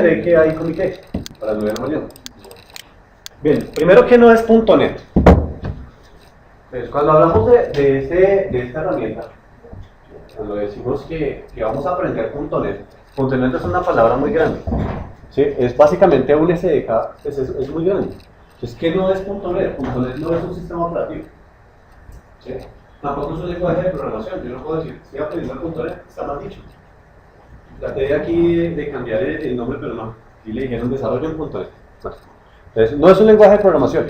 generé que hay comité para el 9 de mañana. Bien, primero que no es .NET. Pues cuando hablamos de esta herramienta, cuando decimos que vamos a aprender .NET es una palabra muy grande. ¿Sí? Es básicamente un SDK, pues es muy grande. Entonces, ¿qué no es .NET? .NET no es un sistema operativo. ¿Sí? Tampoco es un lenguaje de programación. Yo no puedo decir, estoy aprendiendo .NET, está mal dicho. Traté de aquí de cambiar el nombre, pero no. Y le dijeron desarrollo en .NET. Bueno, entonces, no es un lenguaje de programación.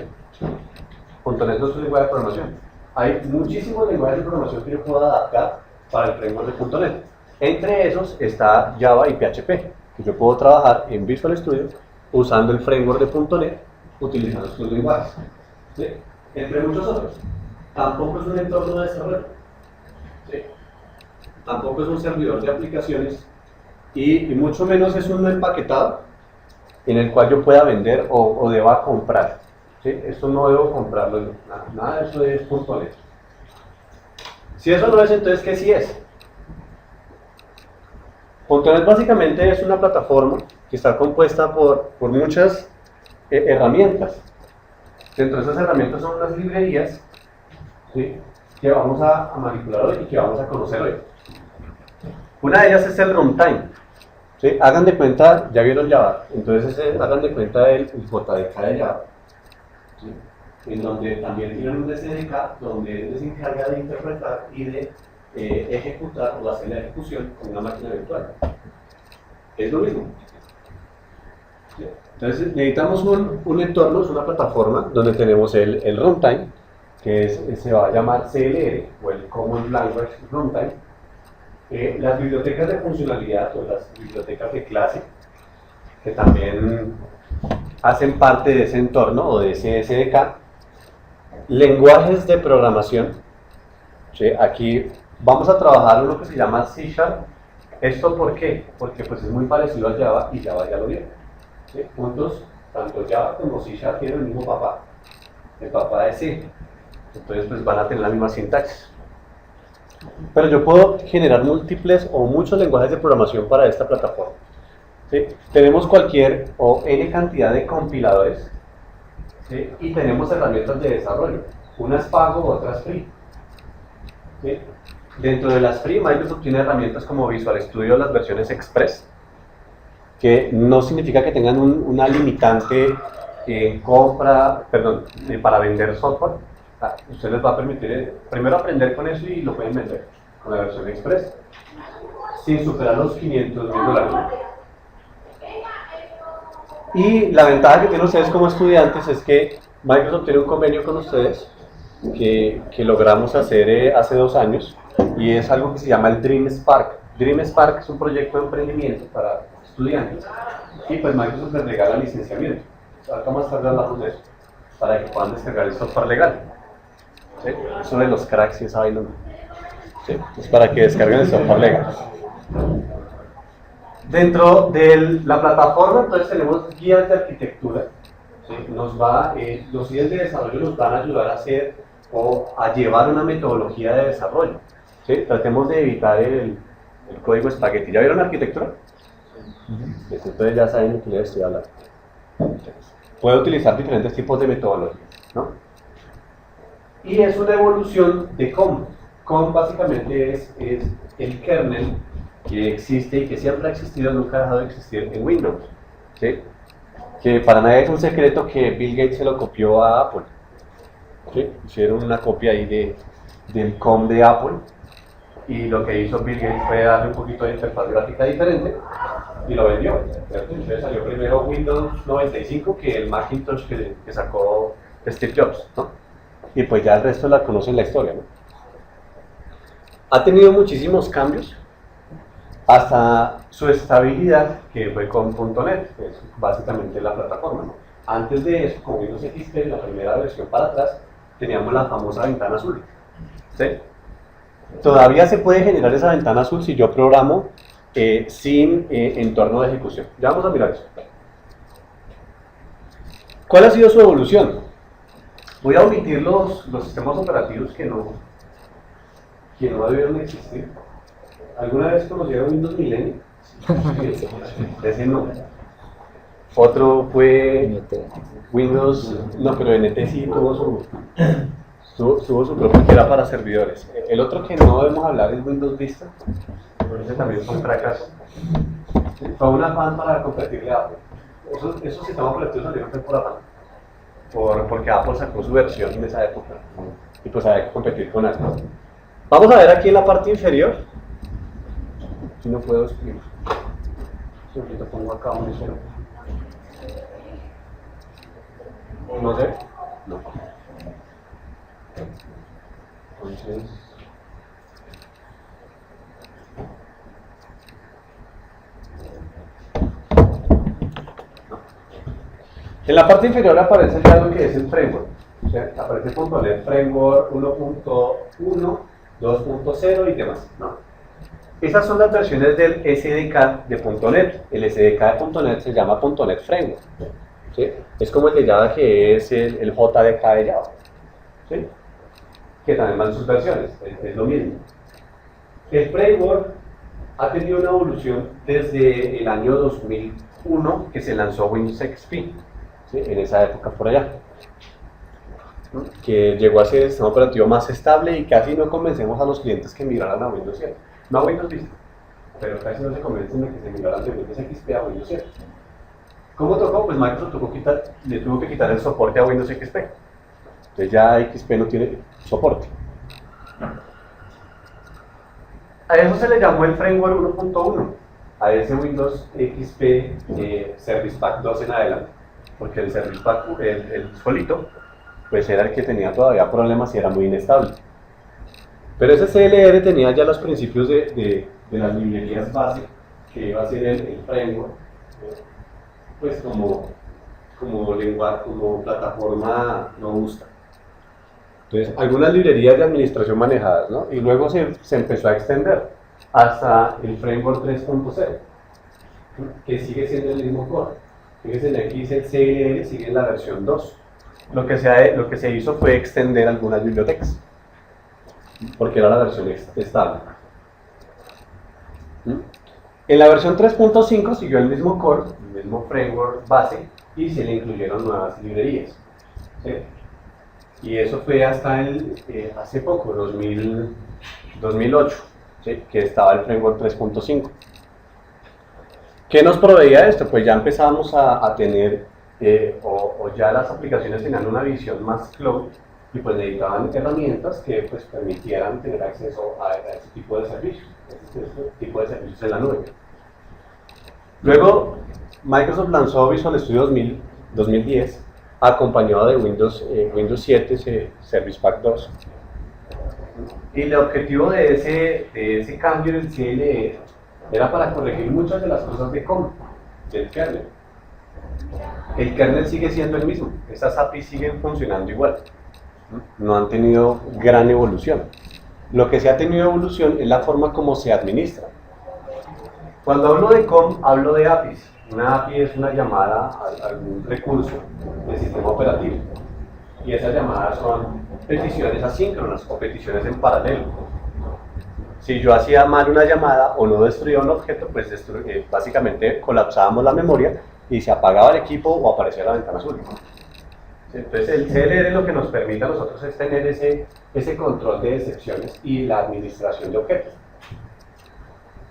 .NET no es un lenguaje de programación. Hay muchísimos lenguajes de programación que yo puedo adaptar para el framework de .NET. Entre esos está Java y PHP, que yo puedo trabajar en Visual Studio usando el framework de .NET, utilizando estos lenguajes. ¿Sí? Entre muchos otros. Tampoco es un entorno de desarrollo. ¿Sí? Tampoco es un servidor de aplicaciones y mucho menos es un empaquetado en el cual yo pueda vender o deba comprar. ¿Sí? Esto no debo comprarlo, nada de eso es .NET. Si eso no es, entonces ¿qué sí es? .NET básicamente es una plataforma que está compuesta por muchas herramientas. Dentro de esas herramientas son unas librerías, ¿sí?, que vamos a manipular hoy y que vamos a conocer hoy. Una de ellas es el runtime. ¿Sí? Hagan de cuenta, ya vieron Java, entonces hagan de cuenta el JDK de Java, ¿sí?, en donde también tienen un SDK donde él se encarga de interpretar y de ejecutar o hacer la ejecución con una máquina virtual. Es lo mismo. ¿Sí? Entonces necesitamos un entorno, es una plataforma donde tenemos el runtime, que se va a llamar CLR o el Common Language Runtime, las bibliotecas de funcionalidad o las bibliotecas de clase, que también hacen parte de ese entorno o de ese SDK, lenguajes de programación. ¿Sí? Aquí vamos a trabajar en lo que se llama C#. ¿Esto por qué? Porque pues es muy parecido a Java y Java ya lo vieron. ¿Sí? Juntos, tanto Java como C# tienen el mismo papá. El papá es C. Entonces pues van a tener la misma sintaxis. Pero yo puedo generar múltiples o muchos lenguajes de programación para esta plataforma. ¿Sí? Tenemos cualquier o n cantidad de compiladores, ¿sí?, y tenemos herramientas de desarrollo. Una es pago, otra es free. ¿Sí? Dentro de las free, Microsoft tiene herramientas como Visual Studio, las versiones Express, que no significa que tengan una limitante para vender software. Usted les va a permitir primero aprender con eso y lo pueden vender con la versión Express sin superar los $500,000. Y la ventaja que tienen ustedes como estudiantes es que Microsoft tiene un convenio con ustedes que logramos hacer hace 2 años, y es algo que se llama el Dream Spark. Dream Spark es un proyecto de emprendimiento para estudiantes y pues Microsoft les regala licenciamiento. Ahorita más tarde hablamos de eso, para que puedan descargar el software legal. ¿Sí? Eso de los cracks y esa vaina. ¿Sí? Es para que descarguen el software legal. Dentro de la plataforma, entonces tenemos guías de arquitectura. ¿Sí? Los guías de desarrollo nos van a ayudar a hacer o a llevar una metodología de desarrollo. ¿Sí? Tratemos de evitar el código espagueti. ¿Ya vieron arquitectura? Entonces ya saben de qué les estoy hablando. Puede utilizar diferentes tipos de metodologías, ¿no? Y es una evolución de COM. COM básicamente es el kernel que existe y que siempre ha existido, nunca ha dejado de existir en Windows. ¿Sí? Que para nadie es un secreto que Bill Gates se lo copió a Apple. ¿Sí? Hicieron una copia ahí del COM de Apple, y lo que hizo Bill Gates fue darle un poquito de interfaz gráfica diferente y lo vendió. Entonces salió primero Windows 95 que el Macintosh que sacó Steve Jobs, ¿no? Y pues ya el resto la conocen la historia, ¿no? Ha tenido muchísimos cambios hasta su estabilidad, que fue con .NET, que es básicamente la plataforma, ¿no? Antes de eso, con Windows XP, en la primera versión para atrás, teníamos la famosa ventana azul. ¿Sí? Todavía se puede generar esa ventana azul si yo programo sin entorno de ejecución. Ya vamos a mirar eso. ¿Cuál ha sido su evolución? Voy a omitir los sistemas operativos que no debieron existir. ¿Alguna vez conocieron Windows Millennium? Ese no. Otro fue NT. Windows, no, pero NT sí tuvo su propio que era para servidores. El otro que no debemos hablar es Windows Vista, pero ese también fue un fracaso. Fue un afán para competirle a Apple. Esos sistemas operativos salieron fue por afán, porque Apple sacó su versión en esa época y pues había que competir con Apple. Vamos a ver aquí en la parte inferior, si no puedo escribir. Si ahorita pongo acá un cero. No sé. No. Entonces. No. En la parte inferior aparece ya lo que es el framework. O sea, aparece .NET Framework 1.1, 2.0 y demás, ¿no? Esas son las versiones del SDK de .NET. El SDK de .NET se llama .NET Framework. ¿Sí? Es como el de Java, que es el JDK de Java. ¿Sí? Que también van sus versiones, es lo mismo. El framework ha tenido una evolución desde el año 2001 que se lanzó Windows XP, ¿sí? En esa época por allá, que llegó a ser el sistema operativo más estable y casi no convencemos a los clientes que migraran a Windows 7, no a Windows Vista, pero casi no se convencen de que se migraran de Windows XP a Windows 7. ¿Cómo tocó? Pues Microsoft le tuvo que quitar el soporte a Windows XP. Entonces ya XP no tiene soporte. A eso se le llamó el Framework 1.1, a ese Windows XP Service Pack 2 en adelante, porque el Service Pack, el solito, pues era el que tenía todavía problemas y era muy inestable. Pero ese CLR tenía ya los principios de las librerías base, que iba a ser el framework, pues como lenguaje, como plataforma robusta. Entonces, algunas librerías de administración manejadas, ¿no? Y luego se empezó a extender hasta el framework 3.0, que sigue siendo el mismo core. Fíjense, aquí dice el CLR, sigue en la versión 2. Lo que se hizo fue extender algunas bibliotecas, porque era la versión estable. En la versión 3.5 siguió el mismo core, el mismo framework base, y se le incluyeron nuevas librerías. ¿Sí? Y eso fue hasta hace poco, 2008, ¿sí? Que estaba el framework 3.5. ¿Qué nos proveía esto? Pues ya empezamos a tener, o ya las aplicaciones tenían una visión más cloud, y pues necesitaban herramientas que pues permitieran tener acceso a ese tipo de servicios, en la nube. Luego, Microsoft lanzó Visual Studio 2010, acompañado de Windows 7, Service Pack 2. Y el objetivo de ese cambio del CLE era para corregir muchas de las cosas del kernel. El kernel sigue siendo el mismo, estas APIs siguen funcionando igual, no han tenido gran evolución. Lo que sí ha tenido evolución es la forma como se administra. Cuando hablo de COM, hablo de APIs. Una API es una llamada a algún recurso del sistema operativo. Y esas llamadas son peticiones asíncronas o peticiones en paralelo. Si yo hacía mal una llamada o no destruía un objeto, pues básicamente colapsábamos la memoria y se apagaba el equipo o aparecía la ventana azul. Entonces el CLR lo que nos permite a nosotros es tener ese control de excepciones y la administración de objetos.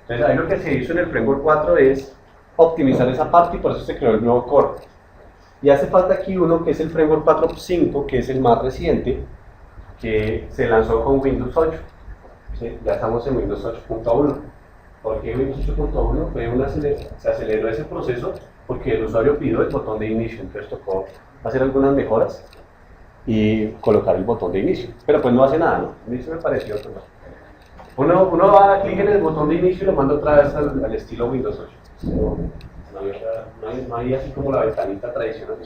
Entonces ahí lo que se hizo en el Framework 4 es optimizar esa parte y por eso se creó el nuevo core. Y hace falta aquí uno que es el Framework 4.5, que es el más reciente, que se lanzó con Windows 8. ¿Sí? Ya estamos en Windows 8.1. ¿Por qué Windows 8.1? Se aceleró ese proceso porque el usuario pidió el botón de inicio, entonces tocó hacer algunas mejoras y colocar el botón de inicio. Pero pues no hace nada, ¿no? A mí se me pareció otro. Uno va a dar clic en el botón de inicio y lo manda otra vez al estilo Windows 8. No hay así como la ventanita tradicional,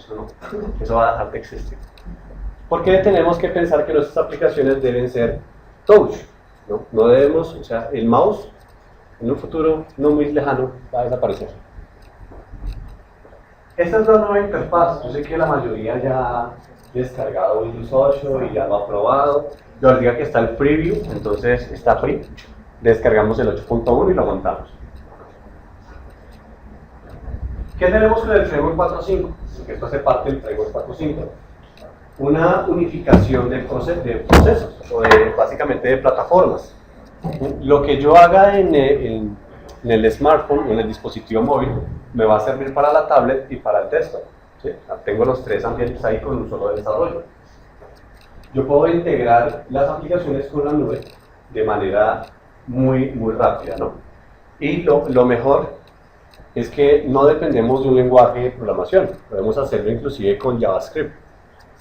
eso va a dejar de existir. ¿Por qué tenemos que pensar que nuestras aplicaciones deben ser touch? No debemos, o sea, el mouse en un futuro no muy lejano va a desaparecer. Esta es la nueva interfaz. Yo sé que la mayoría ya ha descargado Windows 8 y ya lo ha probado. Yo les digo que está el preview, entonces está free. Descargamos el 8.1 y lo montamos. ¿Qué tenemos con el Framework 4.5? Porque esto hace parte del Framework 4.5. Una unificación de procesos, o básicamente de plataformas. Lo que yo haga en el smartphone, en el dispositivo móvil, me va a servir para la tablet y para el desktop. ¿Sí? Tengo los tres ambientes ahí con un solo desarrollo. Yo puedo integrar las aplicaciones con la nube de manera muy rápida, ¿no? Y lo mejor es que no dependemos de un lenguaje de programación. Podemos hacerlo inclusive con JavaScript.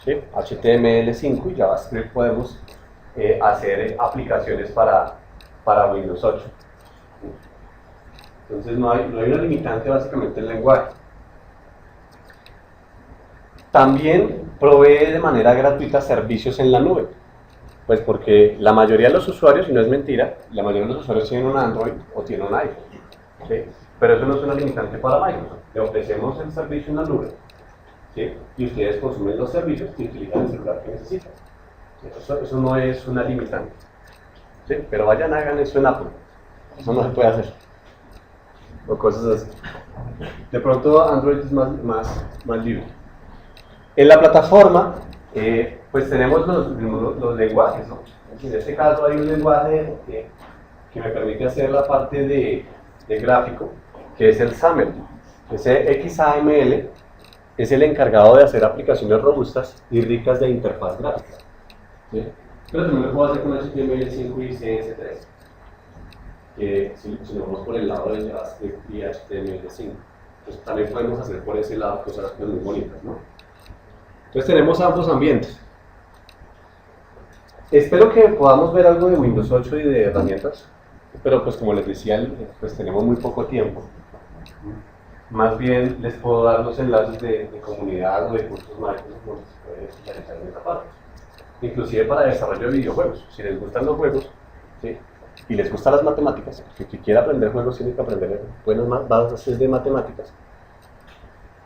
¿Sí? HTML5 y JavaScript podemos hacer aplicaciones para Windows 8. Entonces no hay una limitante básicamente el lenguaje. También provee de manera gratuita servicios en la nube. Pues porque la mayoría de los usuarios, y no es mentira, la mayoría de los usuarios tienen un Android o tienen un iPhone. ¿Sí? Pero eso no es una limitante para Microsoft. Le ofrecemos el servicio en la nube. ¿Sí? Y ustedes consumen los servicios y utilizan el celular que necesitan. Eso no es una limitante. ¿Sí? Pero vayan, hagan eso en Apple. Eso no se puede hacer. O cosas así. De pronto Android es más libre. En la plataforma, pues tenemos los lenguajes, ¿no? En este caso hay un lenguaje que me permite hacer la parte de gráfico, que es el XAML. Ese XAML es el encargado de hacer aplicaciones robustas y ricas de interfaz gráfica. ¿Sí? Pero también lo puedo hacer con HTML5 y CSS3. Si nos vamos por el lado de JavaScript y HTML5, pues también podemos hacer por ese lado cosas muy bonitas, ¿no? Entonces tenemos ambos ambientes. Espero que podamos ver algo de Windows 8 y de herramientas, pero pues como les decía, pues tenemos muy poco tiempo. Más bien les puedo dar los enlaces de comunidad o de cursos Microsoft donde se puede especializar en esta parte. Inclusive para desarrollo de videojuegos. Si les gustan los juegos, ¿sí? Y les gustan las matemáticas, porque quien quiera aprender juegos tiene que aprender buenas bases de matemáticas.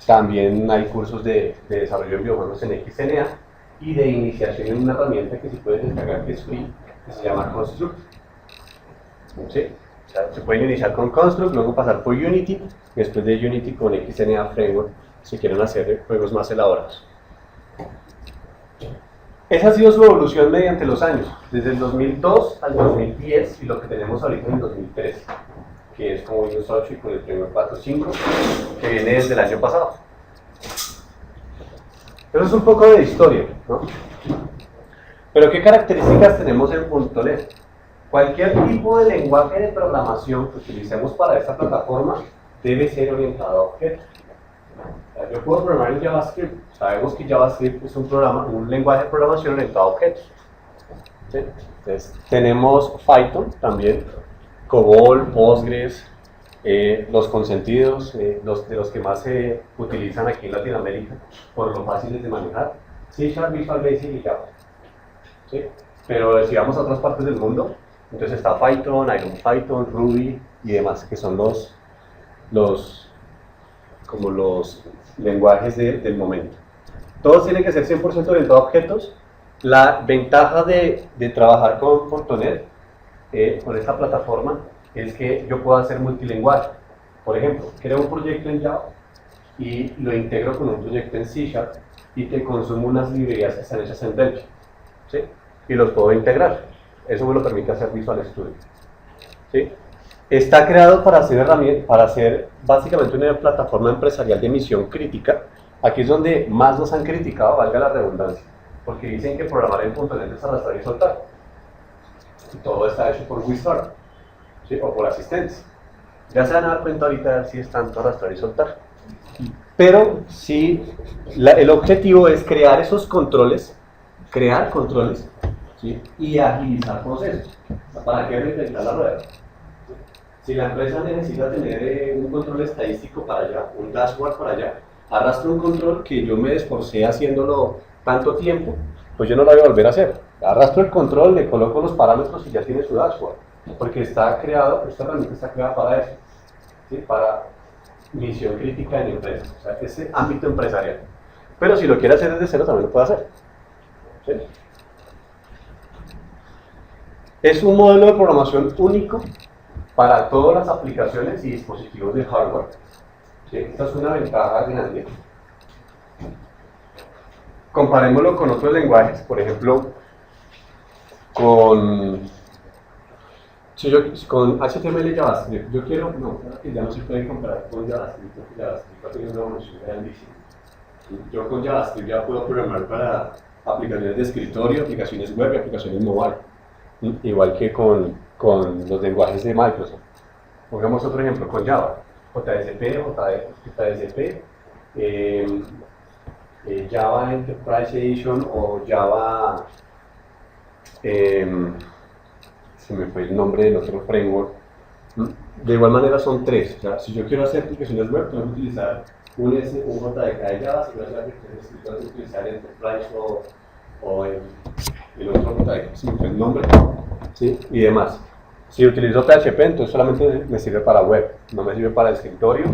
También hay cursos de desarrollo de videojuegos en XNA y de iniciación en una herramienta que se puede descargar que es free, que se llama Construct. ¿Sí? O sea, se pueden iniciar con Construct, luego pasar por Unity, y después de Unity con XNA Framework, si quieren hacer juegos más elaborados. Esa ha sido su evolución mediante los años, desde el 2002 al 2010 y lo que tenemos ahorita en el 2013. Que es con Windows 8 y con el Framework 4.5, que viene desde el año pasado. Eso es un poco de historia, ¿no? Pero ¿qué características tenemos en .NET? Cualquier tipo de lenguaje de programación que utilicemos para esta plataforma debe ser orientado a objetos. O sea, yo puedo programar en JavaScript. Sabemos que JavaScript es un lenguaje de programación orientado a objetos. ¿Sí? Entonces, tenemos Python también, COBOL, Postgres, los consentidos, de los que más se utilizan aquí en Latinoamérica, por lo fáciles de manejar, C#, Visual Basic y Java. ¿Sí? Pero si vamos a otras partes del mundo, entonces está Python, IronPython, Ruby y demás, que son los lenguajes del momento. Todos tienen que ser 100% orientados a objetos. La ventaja de trabajar con .NET, con esta plataforma, es que yo puedo hacer multilingüe. Por ejemplo, creo un proyecto en Java y lo integro con un proyecto en C# y te consumo unas librerías que están hechas en Delphi, ¿sí? Y los puedo integrar. Eso me lo permite hacer Visual Studio, ¿sí? Está creado para hacer básicamente una plataforma empresarial de misión crítica. Aquí es donde más nos han criticado, valga la redundancia, porque dicen que programar en .NET es arrastrar y soltar. Y todo está hecho por WizArt, ¿sí? O por asistentes. Ya se van a dar cuenta ahorita si es tanto arrastrar y soltar. Pero sí, el objetivo es crear esos controles, ¿sí? Y agilizar procesos. ¿Para qué reinventar la rueda? Si la empresa necesita tener un control estadístico para allá, un dashboard para allá, arrastro un control que yo me esforcé haciéndolo tanto tiempo, pues yo no lo voy a volver a hacer. Arrastro el control, le coloco los parámetros y ya tiene su dashboard. Porque esta herramienta está creada para eso, ¿sí? Para misión crítica en empresas, o sea, ese ámbito empresarial. Pero si lo quiere hacer desde cero, también lo puede hacer, ¿sí? Es un modelo de programación único para todas las aplicaciones y dispositivos de hardware. ¿sí? Esta es una ventaja grande. Comparémoslo con otros lenguajes, por ejemplo, con HTML y JavaScript. Yo quiero, no, que ya no se puede comparar con JavaScript, porque JavaScript ha tenido una evolución grandísima. Yo con JavaScript ya puedo programar para aplicaciones de escritorio, aplicaciones web y aplicaciones mobile. Igual que con los lenguajes de Microsoft. Pongamos otro ejemplo con Java. JSP, Java Enterprise Edition o Java, se me fue el nombre del otro framework. De igual manera son tres. O sea, si yo quiero hacer aplicaciones web, tengo que utilizar un JDK de Java. Si voy a hacer aplicaciones de escritorio, tengo que utilizar Enterprise o el otro JDK, se me fue el nombre, ¿sí? Y demás. Si utilizo PHP, entonces solamente me sirve para web, no me sirve para escritorio.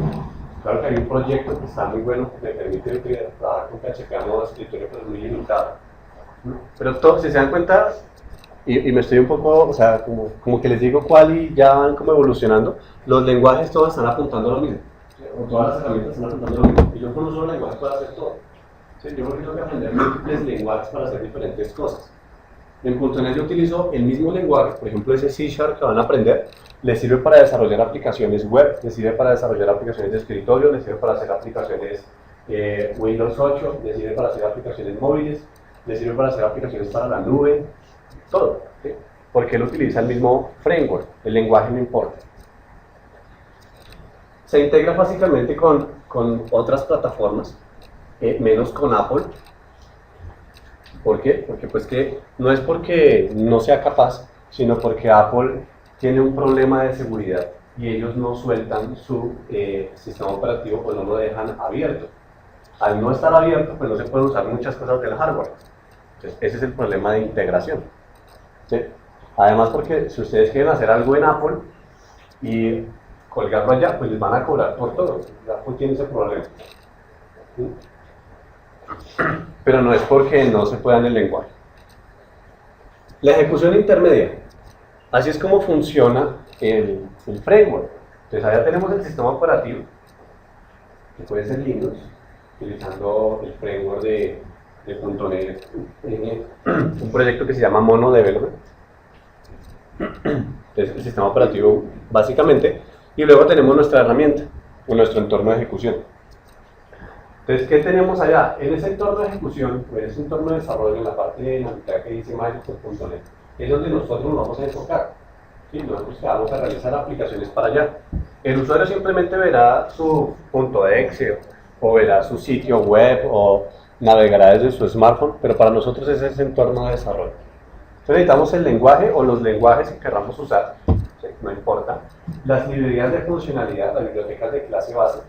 Claro que hay un proyecto que está muy bueno que me permite trabajar con PHP a modo de escritorio, pero es muy limitado. Pero todos, si se dan cuenta, y me estoy un poco, o sea, como que les digo cuál y ya van como evolucionando, los lenguajes todos están apuntando a lo mismo. O todas las herramientas están apuntando a lo mismo. Y yo con un solo lenguaje puedo hacer todo. ¿Sí? Yo tengo que aprender múltiples lenguajes para hacer diferentes cosas. En .NET yo utilizo el mismo lenguaje, por ejemplo ese C# que van a aprender, les sirve para desarrollar aplicaciones web, les sirve para desarrollar aplicaciones de escritorio, les sirve para hacer aplicaciones Windows 8, les sirve para hacer aplicaciones móviles, les sirve para hacer aplicaciones para la nube, todo, ¿sí? Porque él utiliza el mismo framework, el lenguaje no importa. Se integra básicamente con otras plataformas, menos con Apple. ¿Por qué? Porque pues que no es porque no sea capaz, sino porque Apple tiene un problema de seguridad y ellos no sueltan su sistema operativo, pues no lo dejan abierto. Al no estar abierto, pues no se pueden usar muchas cosas del hardware. Entonces, ese es el problema de integración, ¿sí? Además, porque si ustedes quieren hacer algo en Apple y colgarlo allá, pues les van a cobrar por todo. Apple tiene ese problema. ¿Sí? Pero no es porque no se pueda en el lenguaje. La ejecución intermedia. Así es como funciona el framework. Entonces allá tenemos el sistema operativo, que puede ser Linux, utilizando el framework de .NET, un proyecto que se llama Mono Development. Entonces el sistema operativo básicamente, y luego tenemos nuestra herramienta, o nuestro entorno de ejecución. Entonces, ¿qué tenemos allá? En ese entorno de ejecución, en ese entorno de desarrollo, en la parte de la mitad que dice Microsoft.NET, es donde nosotros nos vamos a enfocar. ¿Sí? Nosotros vamos a realizar aplicaciones para allá. El usuario simplemente verá su .exe o verá su sitio web o navegará desde su smartphone, pero para nosotros es ese entorno de desarrollo. Entonces necesitamos el lenguaje o los lenguajes que queramos usar, ¿sí? No importa, las librerías de funcionalidad, las bibliotecas de clase base,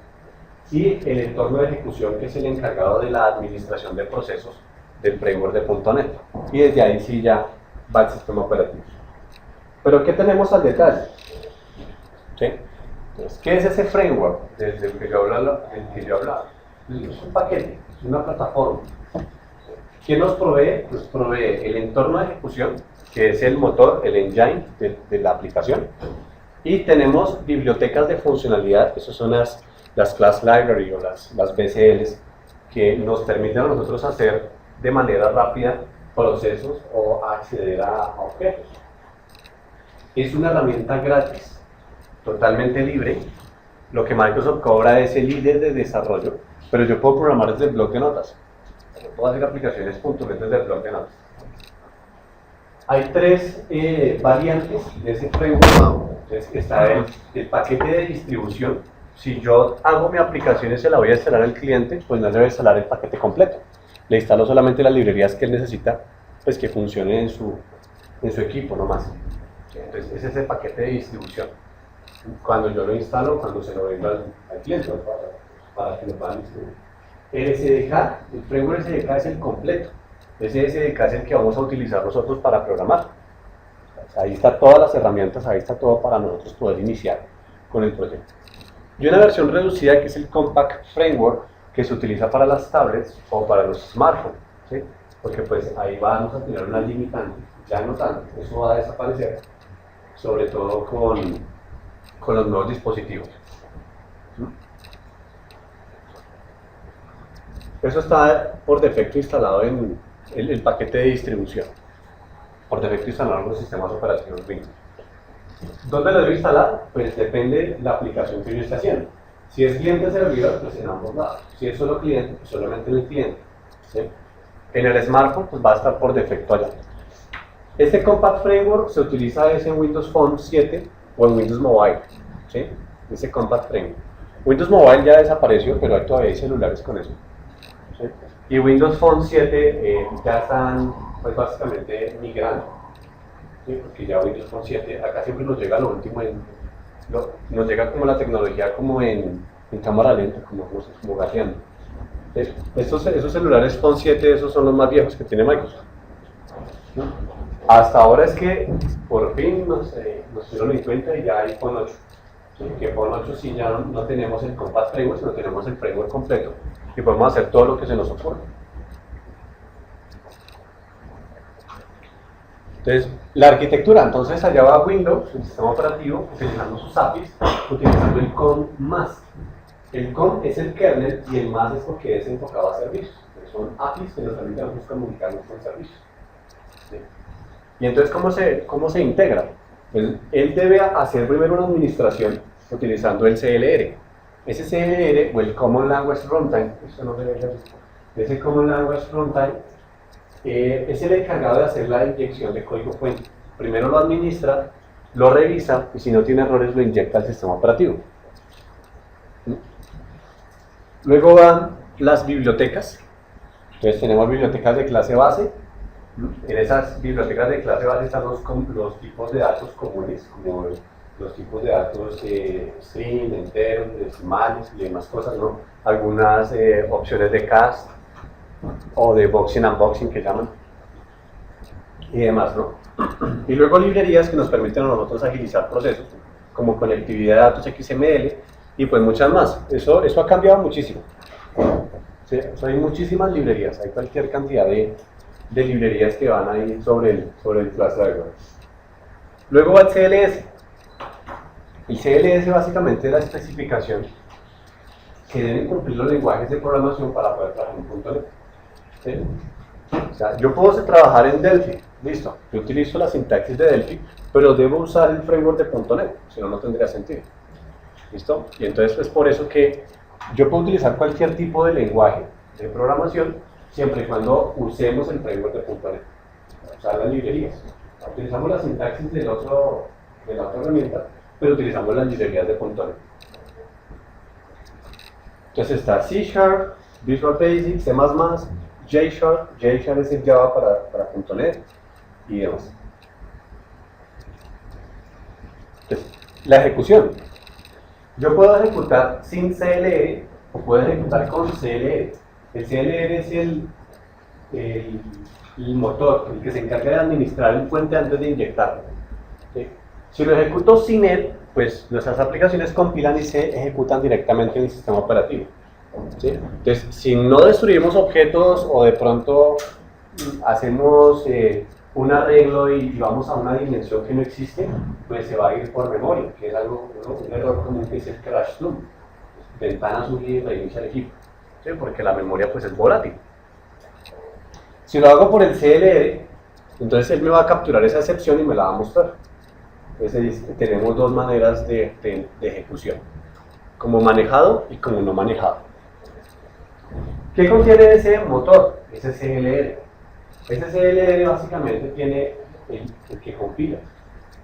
y el entorno de ejecución que es el encargado de la administración de procesos del framework de .NET. Y desde ahí sí ya va el sistema operativo. Pero ¿qué tenemos al detalle? ¿Sí? Entonces, ¿qué es ese framework desde el que yo hablaba? Es un paquete, es una plataforma. ¿Qué nos provee? Nos provee el entorno de ejecución, que es el motor, el engine de la aplicación. Y tenemos bibliotecas de funcionalidad, esas son las Class Library o las BCLs, que nos permiten a nosotros hacer de manera rápida procesos o acceder a objetos. Es una herramienta gratis, totalmente libre. Lo que Microsoft cobra es el líder de desarrollo, pero yo puedo programar desde el bloc de notas. Yo puedo hacer aplicaciones puntuales desde el bloc de notas. Hay tres variantes de ese framework. Entonces, está el paquete de distribución. Si yo hago mi aplicación y se la voy a instalar al cliente, pues no le voy a instalar el paquete completo. Le instalo solamente las librerías que él necesita, pues que funcionen en su equipo nomás. Entonces, ese es el paquete de distribución. Cuando yo lo instalo, cuando se lo vendo al cliente, para que lo puedan distribuir. El SDK, el framework SDK es el completo. Ese SDK es el que vamos a utilizar nosotros para programar. Ahí están todas las herramientas, ahí está todo para nosotros poder iniciar con el proyecto. Y una versión reducida que es el Compact Framework, que se utiliza para las tablets o para los smartphones, ¿sí? Porque pues ahí vamos a tener una limitante, ya no tanto, eso va a desaparecer, sobre todo con los nuevos dispositivos. Eso está por defecto instalado en el paquete de distribución. Por defecto instalado en los sistemas operativos Windows. ¿Dónde lo debo instalar? Pues depende de la aplicación que yo esté haciendo. Si es cliente-servidor, pues en ambos lados. Si es solo cliente, pues solamente en el cliente. ¿Sí? En el smartphone, pues va a estar por defecto allá. Este Compact Framework se utiliza en Windows Phone 7 o en Windows Mobile. ¿Sí? Ese Compact Framework. Windows Mobile ya desapareció, pero todavía hay celulares con eso. ¿Sí? Y Windows Phone 7 ya están pues, básicamente migrando. ¿Sí? Porque ya Windows Phone 7, acá siempre nos llega lo último, nos llega como la tecnología como en cámara lenta, como gateando. Esos celulares Phone 7, esos son los más viejos que tiene Microsoft. ¿No? Hasta ahora es que por fin nos dieron en cuenta y ya hay Phone 8. ¿Sí? Que Phone 8 sí ya no tenemos el Compact Framework, sino tenemos el framework completo y podemos hacer todo lo que se nos ocurra. Entonces, la arquitectura, entonces allá va Windows, el sistema operativo, utilizando sus APIs, utilizando el COM+. El COM es el kernel y el más es porque es enfocado a servicios. Son APIs que nos permiten comunicarnos con servicios. ¿Sí? Y entonces, ¿cómo se integra? Pues, él debe hacer primero una administración utilizando el CLR. Ese CLR o el Common Language Runtime, eso no debe ser, ese Common Language Runtime es el encargado de hacer la inyección de código fuente. Primero lo administra, lo revisa y si no tiene errores lo inyecta al sistema operativo. Luego van las bibliotecas. Entonces tenemos bibliotecas de clase base. En esas bibliotecas de clase base están los tipos de datos comunes, como los tipos de datos string, enteros, decimales y demás cosas, ¿no? Algunas opciones de cast o de boxing and unboxing que llaman y demás, ¿no? Y luego librerías que nos permiten a nosotros agilizar procesos como conectividad de datos XML y pues muchas más. Eso ha cambiado muchísimo. ¿Sí? O sea, hay muchísimas librerías, hay cualquier cantidad de librerías que van ahí sobre el class driver. Luego va el CLS. El CLS básicamente es la especificación que deben cumplir los lenguajes de programación para poder trabajar en .NET. ¿Sí? O sea, yo puedo trabajar en Delphi, listo, yo utilizo la sintaxis de Delphi, pero debo usar el framework de .NET, si no, no tendría sentido. ¿Listo? Y entonces es por eso que yo puedo utilizar cualquier tipo de lenguaje de programación siempre y cuando usemos el framework de .NET, usar las librerías. Utilizamos la sintaxis de la otra herramienta, pero utilizamos las librerías de .NET. Entonces está C#, Visual Basic, C++, J#, J# es el Java para .NET y demás. Entonces, la ejecución. Yo puedo ejecutar sin CLR o puedo ejecutar con CLR. El CLR es el motor, el que se encarga de administrar el puente antes de inyectarlo. ¿Sí? Si lo ejecuto sin él, pues nuestras aplicaciones compilan y se ejecutan directamente en el sistema operativo. ¿Sí? Entonces, si no destruimos objetos o de pronto hacemos un arreglo y vamos a una dimensión que no existe, pues se va a ir por memoria, que es un error común que es el crash zoom. Ventana azul y reinicia el equipo. ¿Sí? Porque la memoria pues es volátil. Si lo hago por el CLR, entonces él me va a capturar esa excepción y me la va a mostrar. Entonces tenemos dos maneras de ejecución, como manejado y como no manejado. ¿Qué contiene ese motor? Ese CLR. Ese CLR básicamente tiene el que compila,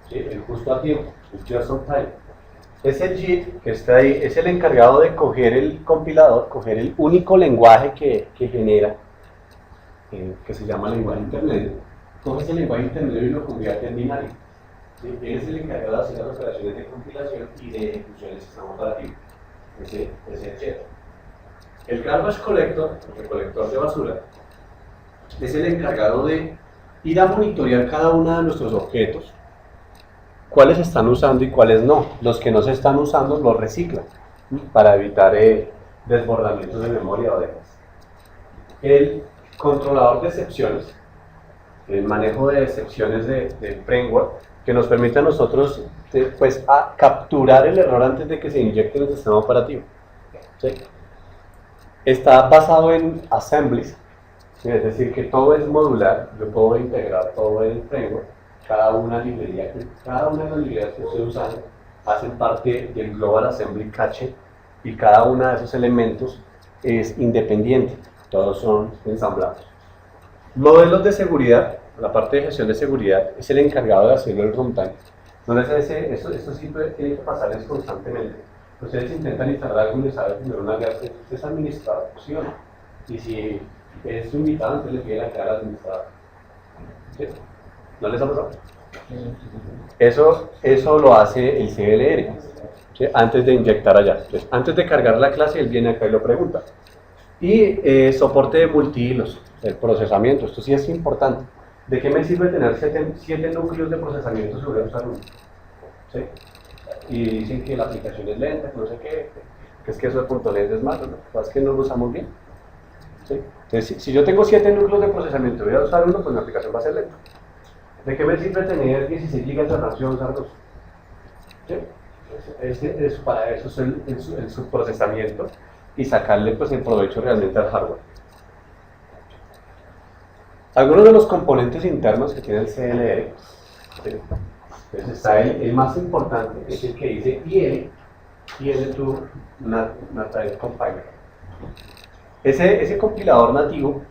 ¿sí? El justo a tiempo, el just on time. Es el JIT que está ahí, es el encargado de coger el compilador, coger el único lenguaje que genera, que se llama lenguaje intermedio, coge ese lenguaje intermedio y lo convierte en binario. ¿Sí? Él es el encargado de hacer las operaciones de compilación y de ejecución del sistema operativo. Ese es el JIT. El garbage collector, el recolector de basura, es el encargado de ir a monitorear cada uno de nuestros objetos, cuáles están usando y cuáles no. Los que no se están usando los recicla para evitar desbordamientos de memoria o demás. El controlador de excepciones, el manejo de excepciones del framework, que nos permite a nosotros capturar el error antes de que se inyecte en el sistema operativo. ¿Sí? está basado en assemblies, ¿sí? Es decir, que todo es modular, yo puedo integrar todo en el framework, cada una de las librerías que estoy usando hacen parte del Global Assembly Cache y cada uno de esos elementos es independiente, todos son ensamblados. Modelos de seguridad, la parte de gestión de seguridad es el encargado de hacerlo el runtime. Entonces eso sí tiene que pasarles constantemente. Ustedes intentan instalar algo y les sabe primero una guía, ¿usted es administrador? ¿Sí o no? Y si es su invitado, entonces le piden la cara al administrador. ¿Sí? ¿No les ha pasado? Eso lo hace el CLR, ¿sí? Antes de inyectar allá. Entonces, antes de cargar la clase, él viene acá y lo pregunta. Y soporte de multihilos, el procesamiento, esto sí es importante. ¿De qué me sirve tener 7 núcleos de procesamiento si voy a usar uno? ¿Sí? Y dicen que la aplicación es lenta, que no sé qué, que es que eso de .NET es malo, ¿no? Es que no lo usamos bien. ¿Sí? Entonces, si yo tengo 7 núcleos de procesamiento y voy a usar uno, pues mi aplicación va a ser lenta. ¿De qué me sirve tener 16 GB de RAM si voy a usar dos? ¿Sí? Para eso es el subprocesamiento y sacarle pues, el provecho realmente al hardware. Algunos de los componentes internos que tiene el CLR, ¿sí? Entonces está el más importante, es el que dice IL to Native Compiler. Ese compilador nativo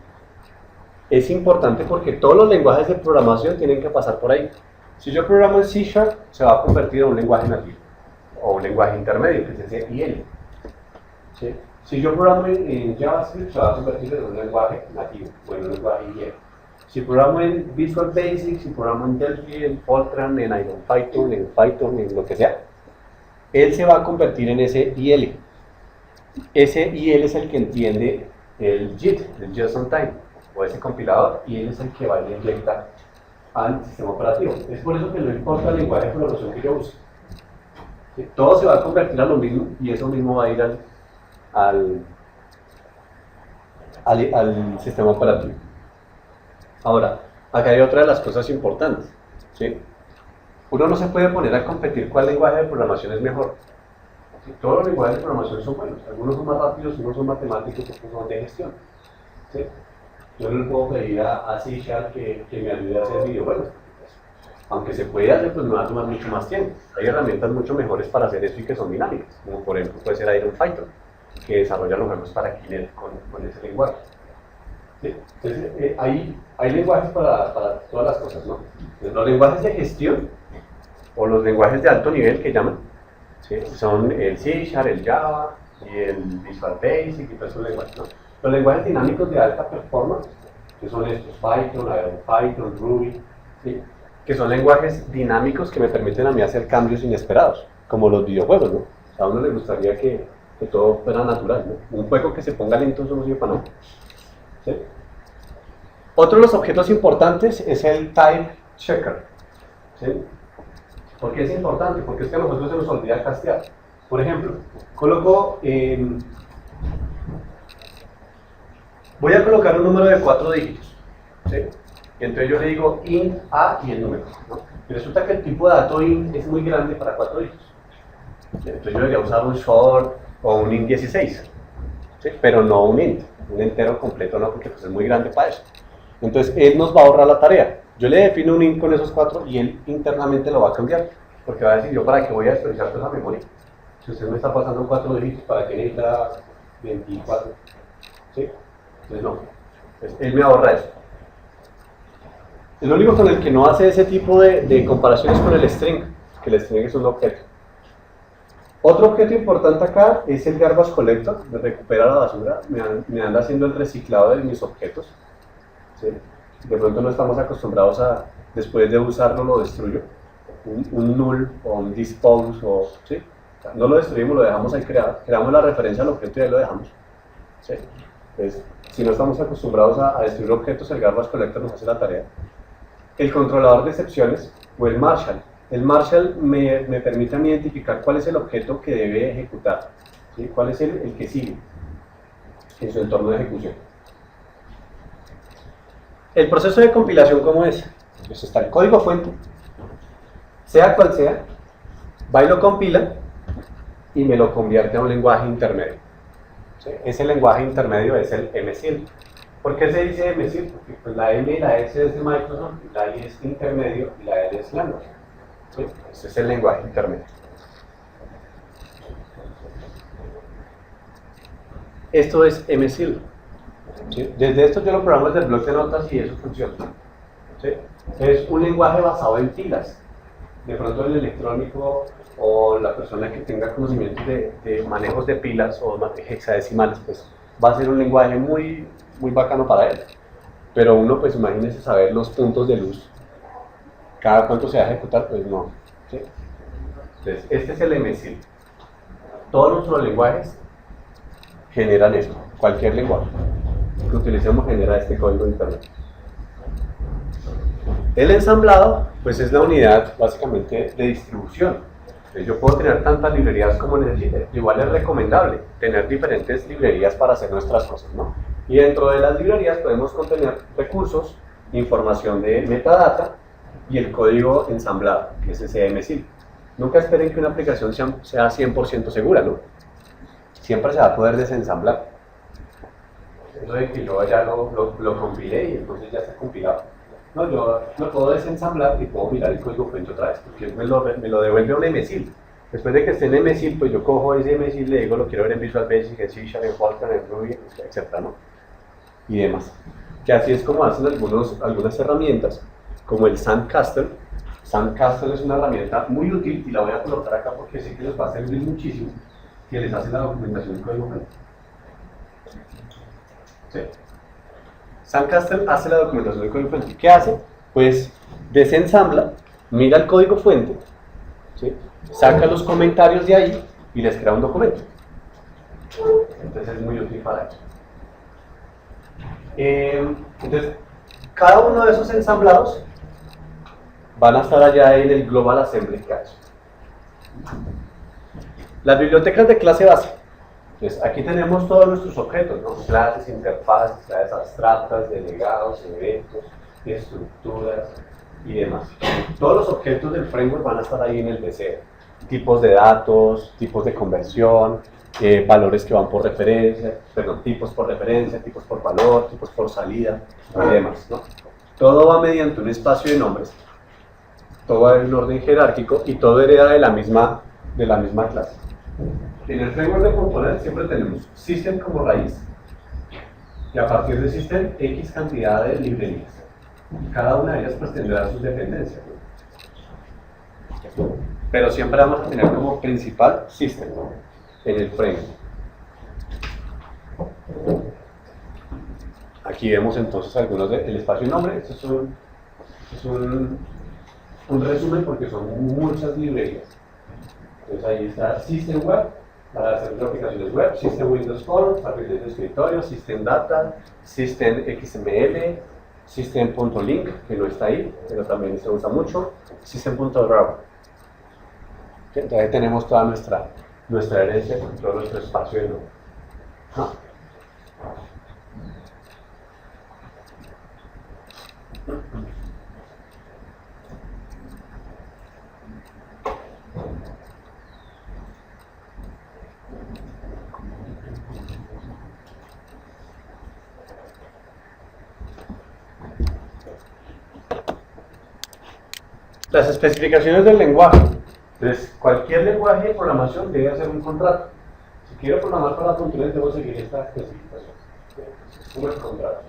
es importante porque todos los lenguajes de programación tienen que pasar por ahí. Si yo programo en C#, se va a convertir en un lenguaje nativo o un lenguaje intermedio, que es ese IL. ¿Sí? Si yo programo en JavaScript, se va a convertir en un lenguaje nativo o en un lenguaje IL. Si programo en Visual Basic, si programo en Delphi, en Fortran, en IronPython, en Python, en lo que sea, él se va a convertir en ese IL. Ese IL es el que entiende el JIT, el Just on Time, o ese compilador, y él es el que va a inyectar al sistema operativo. Es por eso que no importa el lenguaje de programación que yo use. ¿Sí? Todo se va a convertir a lo mismo, y eso mismo va a ir al sistema operativo. Ahora, acá hay otra de las cosas importantes, ¿sí? Uno no se puede poner a competir cuál lenguaje de programación es mejor. ¿Sí? Todos los lenguajes de programación son buenos, algunos son más rápidos, unos son matemáticos, otros son de gestión. ¿Sí? Yo no le puedo pedir a C# que me ayude a hacer videojuegos. Aunque se puede hacer, pues me va a tomar mucho más tiempo. Hay herramientas mucho mejores para hacer eso y que son dinámicas, como por ejemplo puede ser IronPython, que desarrolla los juegos para Kinect con ese lenguaje. ¿Sí? Entonces, hay lenguajes para todas las cosas, ¿no? Los lenguajes de gestión, o los lenguajes de alto nivel que llaman, ¿sí? Son el C#, el Java, y el Visual Basic, y todos esos lenguajes, ¿no? Los lenguajes dinámicos de alta performance, que son estos, Python, IronPython, Ruby, ¿sí? Que son lenguajes dinámicos que me permiten a mí hacer cambios inesperados, como los videojuegos, ¿no? A uno le gustaría que todo fuera natural, ¿no? Un juego que se ponga lento no sirve para nada. ¿Sí? Otro de los objetos importantes es el type checker. ¿Sí? ¿Por qué es importante? Porque es que a nosotros se nos olvida castear. Por ejemplo, coloco, voy a colocar un número de 4 dígitos. ¿Sí? Y entonces yo le digo int a y el número, ¿no? Y resulta que el tipo de dato int es muy grande para 4 dígitos. Entonces yo debería usar un short o un int 16, ¿sí? Pero no un int, un entero completo no, porque pues es muy grande para eso. Entonces él nos va a ahorrar la tarea. Yo le defino un int con esos 4 y él internamente lo va a cambiar, porque va a decir yo para qué voy a desperdiciar toda esa memoria. Si usted me está pasando 4 dígitos, ¿para qué necesita 24? ¿Sí? Entonces no, entonces, él me ahorra eso. El único con el que no hace ese tipo de comparaciones con el string, que el string es un objeto. Otro objeto importante acá es el garbage collector, me recupera la basura, me anda haciendo el reciclado de mis objetos. ¿Sí? De pronto no estamos acostumbrados a, después de usarlo, lo destruyo. Un null o un dispose, o, ¿sí? No lo destruimos, lo dejamos ahí creado, creamos la referencia al objeto y ahí lo dejamos. ¿Sí? Entonces, si no estamos acostumbrados a destruir objetos, el garbage collector nos hace la tarea. El controlador de excepciones o el Marshall. El Marshall me permite a mí identificar cuál es el objeto que debe ejecutar, ¿sí? Cuál es el que sigue en su entorno de ejecución. El proceso de compilación, ¿cómo es? Pues está el código fuente, sea cual sea, va y lo compila y me lo convierte a un lenguaje intermedio. ¿sí? Ese lenguaje intermedio es el MSIL. ¿Por qué se dice MSIL? Porque pues, la M y la S es de Microsoft, la I es intermedio y la L es Language. ¿Sí? Ese es el lenguaje intermedio. Esto es MSIL. ¿Sí? Desde esto yo lo programo desde el bloc de notas y eso funciona. ¿Sí? Es un lenguaje basado en filas. De pronto el electrónico o la persona que tenga conocimientos de manejos de pilas o hexadecimales, pues va a ser un lenguaje muy bacano para él. Pero uno, pues imagínese saber los puntos de luz. Cada cuánto se va a ejecutar, pues no. ¿Sí? Entonces, este es el MSIL. Todos nuestros lenguajes generan esto. Cualquier lenguaje que utilicemos genera este código interno. El ensamblado, pues es la unidad básicamente de distribución. Entonces, yo puedo tener tantas librerías como necesite. Igual es recomendable tener diferentes librerías para hacer nuestras cosas, ¿no? Y dentro de las librerías podemos contener recursos, información de metadata y el código ensamblado, que es ese MSIL. Nunca esperen que una aplicación sea 100% segura, ¿no? Siempre se va a poder desensamblar. Eso de que yo ya lo compilé y entonces ya está compilado. No, yo lo puedo desensamblar y puedo mirar el código fuente otra vez, porque me lo devuelve un MSIL. Después de que esté en MSIL, pues yo cojo ese MSIL y le digo, lo quiero ver en Visual Basic, en C#, en Fortran, en Ruby, etc., ¿no? Y demás. Que así es como hacen algunas herramientas, como el Sandcastle. Sandcastle es una herramienta muy útil y la voy a colocar acá porque sé que les va a servir muchísimo, que les hace la documentación del código fuente. ¿Sí? Sandcastle hace la documentación del código fuente. ¿Qué hace? Pues desensambla, mira el código fuente, ¿sí? Saca los comentarios de ahí y les crea un documento. Entonces es muy útil para eso. Entonces, cada uno de esos ensamblados van a estar allá en el Global Assembly Cache. Las bibliotecas de clase base. Entonces, aquí tenemos todos nuestros objetos, ¿no? Clases, interfaces, clases abstractas, delegados, eventos, estructuras y demás. Todos los objetos del framework van a estar ahí en el DC. Tipos de datos, tipos de conversión, valores que van por referencia, perdón, tipos por referencia, tipos por valor, tipos por salida y demás, ¿no? Todo va mediante un espacio de nombres. Todo va en un orden jerárquico y todo hereda de la misma clase. En el framework de componentes siempre tenemos system como raíz y a partir de system X cantidad de librerías. Y cada una de ellas pues tendrá sus dependencias, ¿no? Pero siempre vamos a tener como principal system, ¿no? En el framework. Aquí vemos entonces algunos del espacio nombre. Esto es un resumen porque son muchas librerías. Entonces ahí está System Web para hacer aplicaciones web, System Windows Phone para aplicaciones de escritorio, System Data, System XML, System.link, que no está ahí, pero también se usa mucho, System.raw. Entonces ahí tenemos toda nuestra herencia con todo nuestro espacio de nombre. ¿Ah? Las especificaciones del lenguaje. Entonces, cualquier lenguaje de programación debe hacer un contrato. Si quiero programar para .NET, debo seguir esta especificación. Es como el contrato.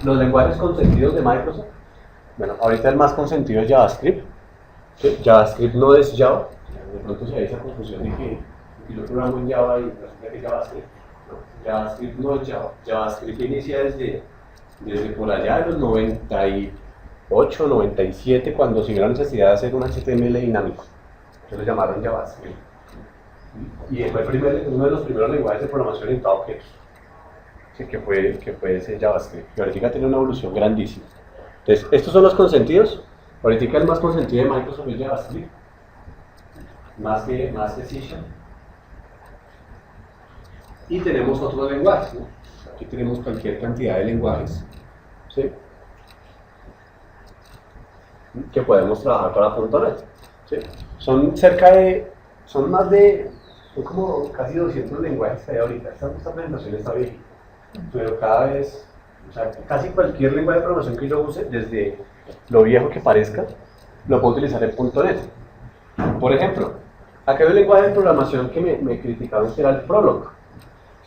Los lenguajes consentidos de Microsoft. Bueno, ahorita el más consentido es JavaScript. ¿Sí? JavaScript no es Java. De pronto se hay esa confusión de que yo programo en Java y resulta que es JavaScript. No, JavaScript no es Java. JavaScript inicia desde por allá de los 98, 97, cuando se vio la necesidad de hacer un HTML dinámico. Entonces lo llamaron JavaScript. Y fue uno de los primeros lenguajes de programación orientado a objetos. Sí, que fue ese JavaScript. Y ahorita tiene una evolución grandísima. Entonces, estos son los consentidos. Ahorita el más consentido de Microsoft es JavaScript. Más que C#. Y tenemos otros lenguajes, ¿no? Aquí tenemos cualquier cantidad de lenguajes, ¿sí? Que podemos trabajar para .NET, ¿sí? Son más de son como casi 200 lenguajes que hay ahorita. Esta presentación está viejita, pero cada vez, o sea, casi cualquier lenguaje de programación que yo use, desde lo viejo que parezca, lo puedo utilizar en .NET. Por ejemplo, acá hay un lenguaje de programación que me criticaban que era el Prolog.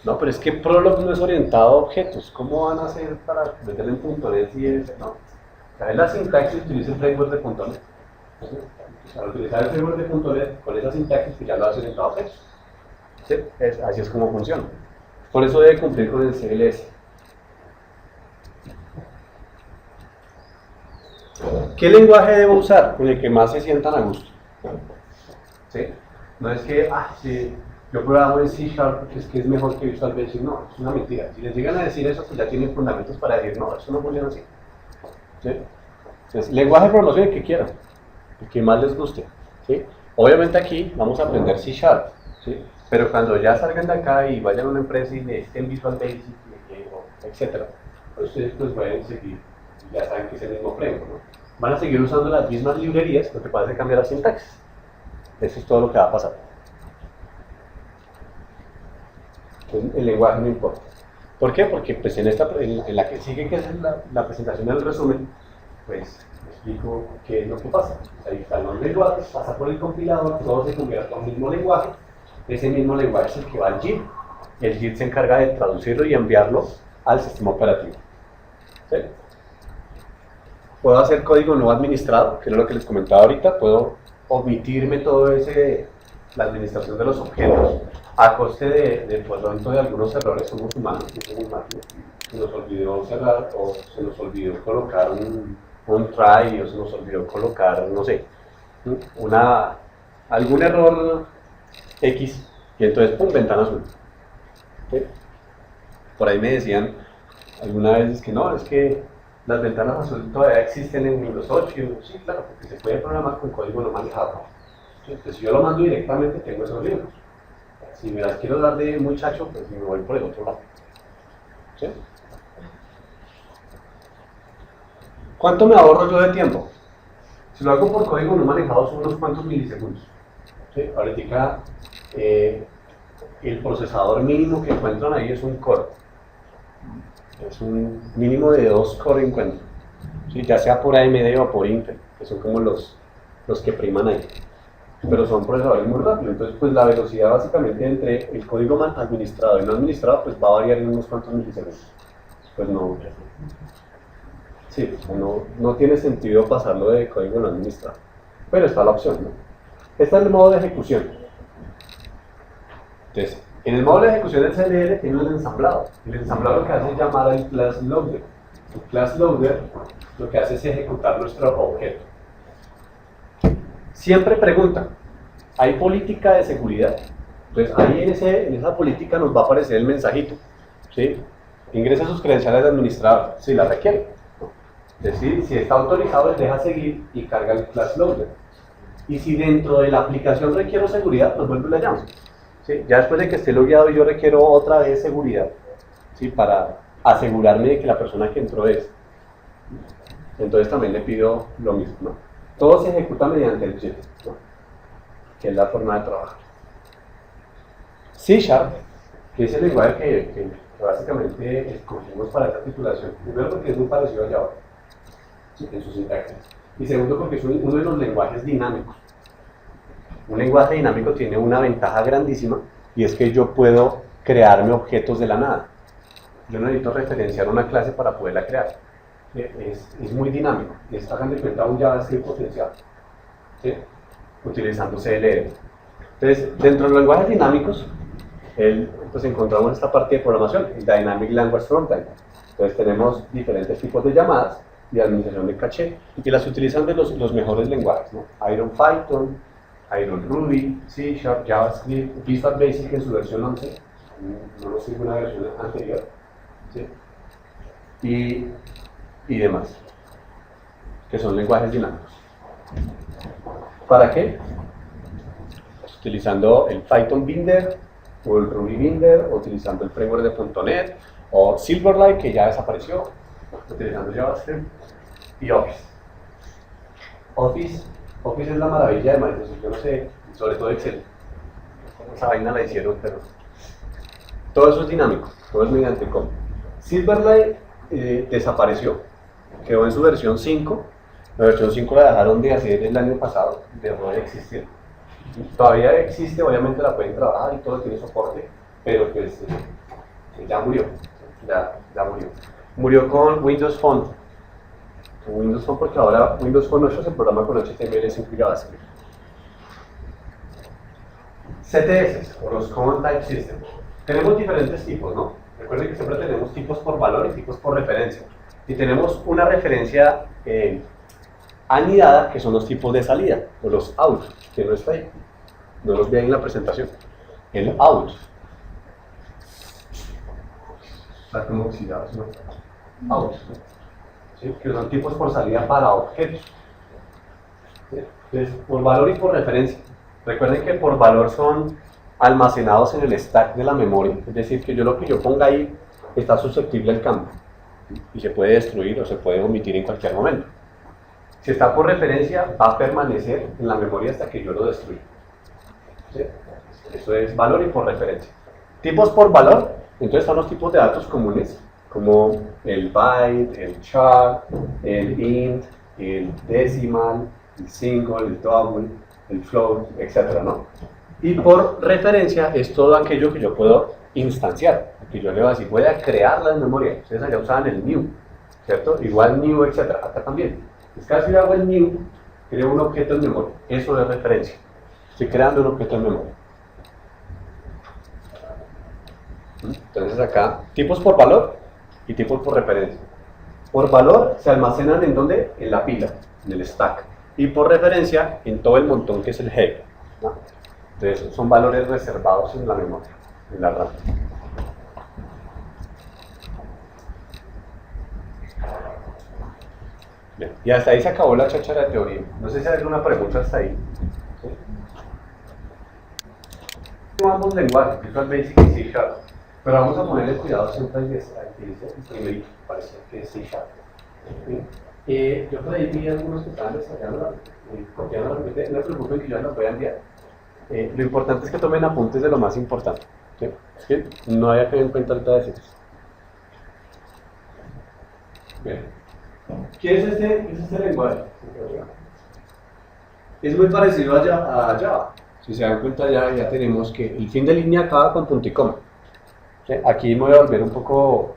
No, pero es que Prolog no es orientado a objetos. ¿Cómo van a hacer para meterle en .NET si es? No. O sea, es la sintaxis que utiliza el framework de .NET. Al utilizar el framework de .NET con esa sintaxis que ya lo hace orientado a objetos. ¿Sí? Así es como funciona. Por eso debe cumplir con el CLS. ¿Qué lenguaje debo usar? Con el que más se sientan a gusto. ¿Sí? No es que, sí, yo programo en C# porque es que es mejor que Visual Basic. No, es una mentira. Si les llegan a decir eso, pues ya tienen fundamentos para decir, no, eso no funciona así. ¿Sí? Entonces, lenguaje de programación el que quieran, el que más les guste. ¿Sí? Obviamente aquí vamos a aprender C#. ¿Sí? Pero cuando ya salgan de acá y vayan a una empresa y necesiten Visual Basic, etc., pues ustedes pues pueden seguir, ya saben que es el mismo framework, ¿no? Van a seguir usando las mismas librerías, lo que pasa es cambiar la sintaxis. Eso es todo lo que va a pasar. Entonces, el lenguaje no importa. ¿Por qué? Porque pues en la que sigue, que es la presentación del resumen, pues explico qué es lo que pasa. Ahí están los lenguajes, pasa por el compilador, todo se convierte en un mismo lenguaje. Ese mismo lenguaje es el que va al JIT. El JIT se encarga de traducirlo y enviarlo al sistema operativo. ¿Sí? Puedo hacer código no administrado, que es lo que les comentaba ahorita. Puedo omitirme todo la administración de los objetos a coste de pronto de algunos errores. Somos humanos, no somos máquinas. Se nos olvidó cerrar o se nos olvidó colocar un try o se nos olvidó colocar, no sé, algún error X, y entonces, pum, ventana azul. ¿Sí? Por ahí me decían alguna vez que no, es que las ventanas azul todavía existen en Windows 8. Y yo, sí, claro, porque se puede programar con código no manejado. ¿Sí? Entonces, si yo lo mando directamente, tengo esos libros. Si me las quiero dar de muchacho, pues me voy por el otro lado. ¿Sí? ¿Cuánto me ahorro yo de tiempo? Si lo hago por código no manejado, son unos cuantos milisegundos. ¿Sí? Ahorita el procesador mínimo que encuentran ahí es un core. Es un mínimo de 2 core encuentro. ¿Sí? Ya sea por AMD o por Intel, que son como los que priman ahí. Pero son procesadores muy rápidos. Entonces, pues la velocidad básicamente entre el código administrado y no administrado, pues va a variar en unos cuantos milisegundos. Pues no. Sí, no tiene sentido pasarlo de código no administrado. Pero está la opción, ¿no? Este es el modo de ejecución. Entonces, en el modo de ejecución del CLL tiene un ensamblado. El ensamblado lo que hace es llamar al class loader. El class loader lo que hace es ejecutar nuestro objeto. Siempre pregunta, ¿hay política de seguridad? Entonces ahí en esa política nos va a aparecer el mensajito. ¿Sí? Ingresa sus credenciales de administrador, si las requiere. Es decir, si está autorizado, les deja seguir y carga el class loader. Y si dentro de la aplicación requiero seguridad, pues vuelvo y la llamo. ¿Sí? Ya después de que esté logueado, yo requiero otra vez seguridad, ¿sí? Para asegurarme de que la persona que entró es. Entonces también le pido lo mismo, ¿no? Todo se ejecuta mediante el JIT, ¿no? Que es la forma de trabajar. C#, que es el lenguaje que básicamente escogimos para esta titulación. Primero porque es muy parecido a Java, ¿sí? En su sintaxis. Y segundo porque es uno de los lenguajes dinámicos. Un lenguaje dinámico tiene una ventaja grandísima y es que yo puedo crearme objetos de la nada. Yo no necesito referenciar una clase para poderla crear. Es muy dinámico. Hagan de cuenta un JavaScript potencial, ¿sí? Utilizando CLL. Entonces, dentro de los lenguajes dinámicos, pues encontramos esta parte de programación, el Dynamic Language Runtime. Entonces tenemos diferentes tipos de llamadas de administración de caché y las utilizan de los mejores lenguajes, ¿no? Iron Python, Iron Ruby, C#, JavaScript, Visual Basic en su versión 11, no nos sirve una versión anterior, ¿sí? Y demás, que son lenguajes dinámicos. ¿Para qué? Pues utilizando el Python Binder o el Ruby Binder, o utilizando el framework de .NET o Silverlight, que ya desapareció, utilizando JavaScript y Office. Office es la maravilla de Microsoft, yo no sé, sobre todo Excel. esa vaina la hicieron, pero todo eso es dinámico, todo es mediante código. Silverlight desapareció, quedó en su versión 5. La versión 5 la dejaron de hacer el año pasado, dejó de existir. Todavía existe, obviamente la pueden trabajar y todo tiene soporte, pero pues ya murió, ya murió. Murió con Windows Phone. Con Windows Phone porque ahora Windows Phone 8 se programa con HTML5 y JavaScript. CTS, o los Common Type Systems. Tenemos diferentes tipos, ¿no? Recuerden que siempre tenemos tipos por valor y tipos por referencia. Y tenemos una referencia anidada, que son los tipos de salida, o los out, que no está ahí. No los ve ahí en la presentación. El out. Está como oxidado, ¿no? Out. ¿Sí? Que son tipos por salida para objetos. ¿Sí? Entonces, por valor y por referencia. Recuerden que por valor son almacenados en el stack de la memoria, es decir, que lo que yo ponga ahí está susceptible al cambio y se puede destruir o se puede omitir en cualquier momento. Si está por referencia, va a permanecer en la memoria hasta que yo lo destruya. ¿Sí? Eso es valor y por referencia. Tipos por valor, entonces están los tipos de datos comunes, como el byte, el char, el int, el decimal, el single, el double, el float, etc., ¿no? Y por referencia es todo aquello que yo puedo instanciar, que yo le voy a decir, voy a crearla en memoria. Ustedes allá usaban el new, ¿cierto? Igual new, etc., acá también. Es casi hago el new, creo un objeto en memoria. Eso es referencia. Estoy creando un objeto en memoria. Entonces acá, tipos por valor y tipos por referencia. Por valor se almacenan en ¿dónde? En la pila, en el stack. Y por referencia en todo el montón que es el heap, ¿no? Entonces son valores reservados en la memoria, en la RAM. Bien, y hasta ahí se acabó la cháchara de teoría. No sé si hay alguna pregunta hasta ahí. ¿Sí? Ambos lenguajes, Visual Basic y C Sharp. Pero vamos a ponerle cuidado siempre al que dice el primerito, parece que es C Sharp. ¿Sí? Yo por ahí vi algunos que estaban desarrollando, copiando la repite, no se preocupen que yo las voy a enviar. Lo importante es que tomen apuntes de lo más importante. ¿Sí? Es que no haya que tener en cuenta ahorita decirles. Bien. ¿Qué es este lenguaje? Es muy parecido a Java. Si se dan cuenta ya tenemos que el fin de línea acaba con punto y coma. ¿Sí? Aquí me voy a volver un poco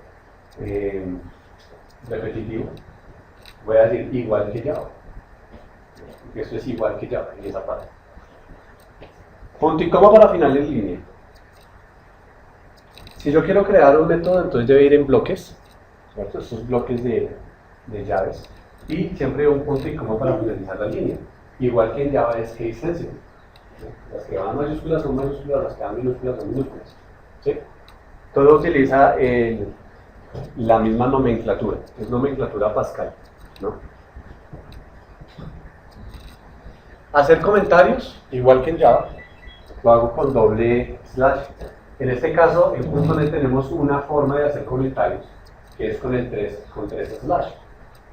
repetitivo. Voy a decir igual que Java. Porque esto es igual que Java en esa parte. Punto y coma para final de línea. Si yo quiero crear un método, entonces debe ir en bloques, ¿cierto? Estos bloques de llaves. Y siempre un punto y coma para finalizar la línea. Igual que en Java es case sensitive. Las que van mayúsculas son mayúsculas, las que van minúsculas son minúsculas. ¿Sí? Todo utiliza la misma nomenclatura, es nomenclatura Pascal, ¿no? Hacer comentarios, igual que en Java, lo hago con doble slash. En este caso, en .NET tenemos una forma de hacer comentarios, que es con tres slash.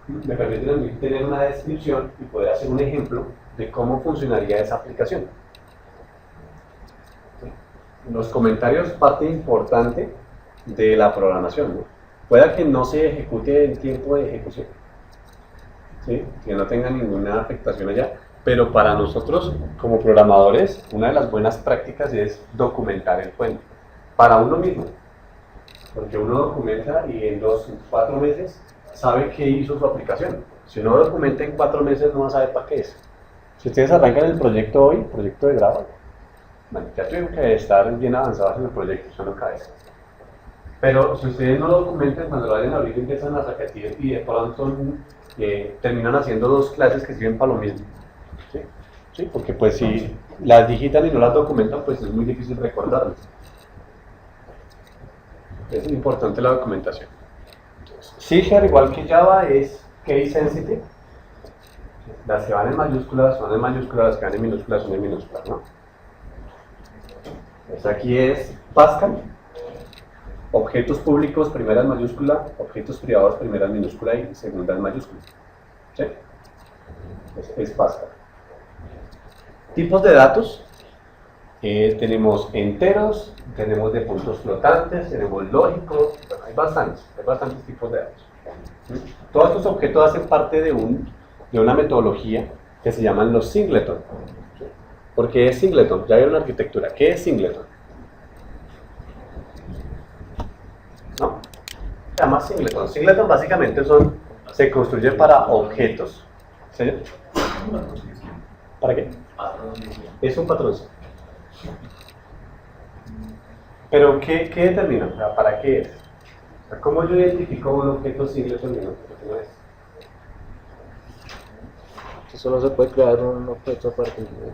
Me permite a mí tener una descripción y poder hacer un ejemplo de cómo funcionaría esa aplicación. Los comentarios, parte importante de la programación, ¿no? Pueda que no se ejecute en tiempo de ejecución, ¿sí? Que no tenga ninguna afectación allá, pero para nosotros como programadores una de las buenas prácticas es documentar el código para uno mismo, porque uno documenta y en 4 meses sabe qué hizo su aplicación. Si uno documenta en 4 meses no va a saber para qué es. Si ustedes arrancan el proyecto hoy, proyecto de Grava, bueno, ya tuvieron que estar bien avanzados en el proyecto, eso no cabe. Pero si ustedes no lo documentan, cuando lo vayan a abrir empiezan a repetir y de pronto terminan haciendo 2 clases que sirven para lo mismo. ¿Sí? ¿Sí? Porque pues si las digitan y no las documentan, pues es muy difícil recordarlas. Es importante la documentación. C#, igual que Java, es case sensitive. Las que van en mayúsculas son en mayúsculas, las que van en minúsculas son en minúsculas, ¿no? Pues aquí es Pascal. Objetos públicos, primera en mayúscula, objetos privados, primera en minúscula y segunda en mayúscula. ¿Sí? Es Pascal. Tipos de datos. Tenemos enteros, tenemos de puntos flotantes, tenemos lógicos, bueno, hay bastantes tipos de datos. Todos estos objetos hacen parte de una metodología que se llaman los singleton. ¿Por qué es singleton? Ya vieron la arquitectura. ¿Qué es singleton? ¿No? Se llama singleton. Singleton básicamente se construye para objetos. ¿Sí? ¿Para qué? Es un patrón. Pero ¿qué determina? O sea, ¿para qué es? O sea, ¿cómo yo identifico un objeto singleton y un objeto que no es? Solo se puede crear un objeto a partir de...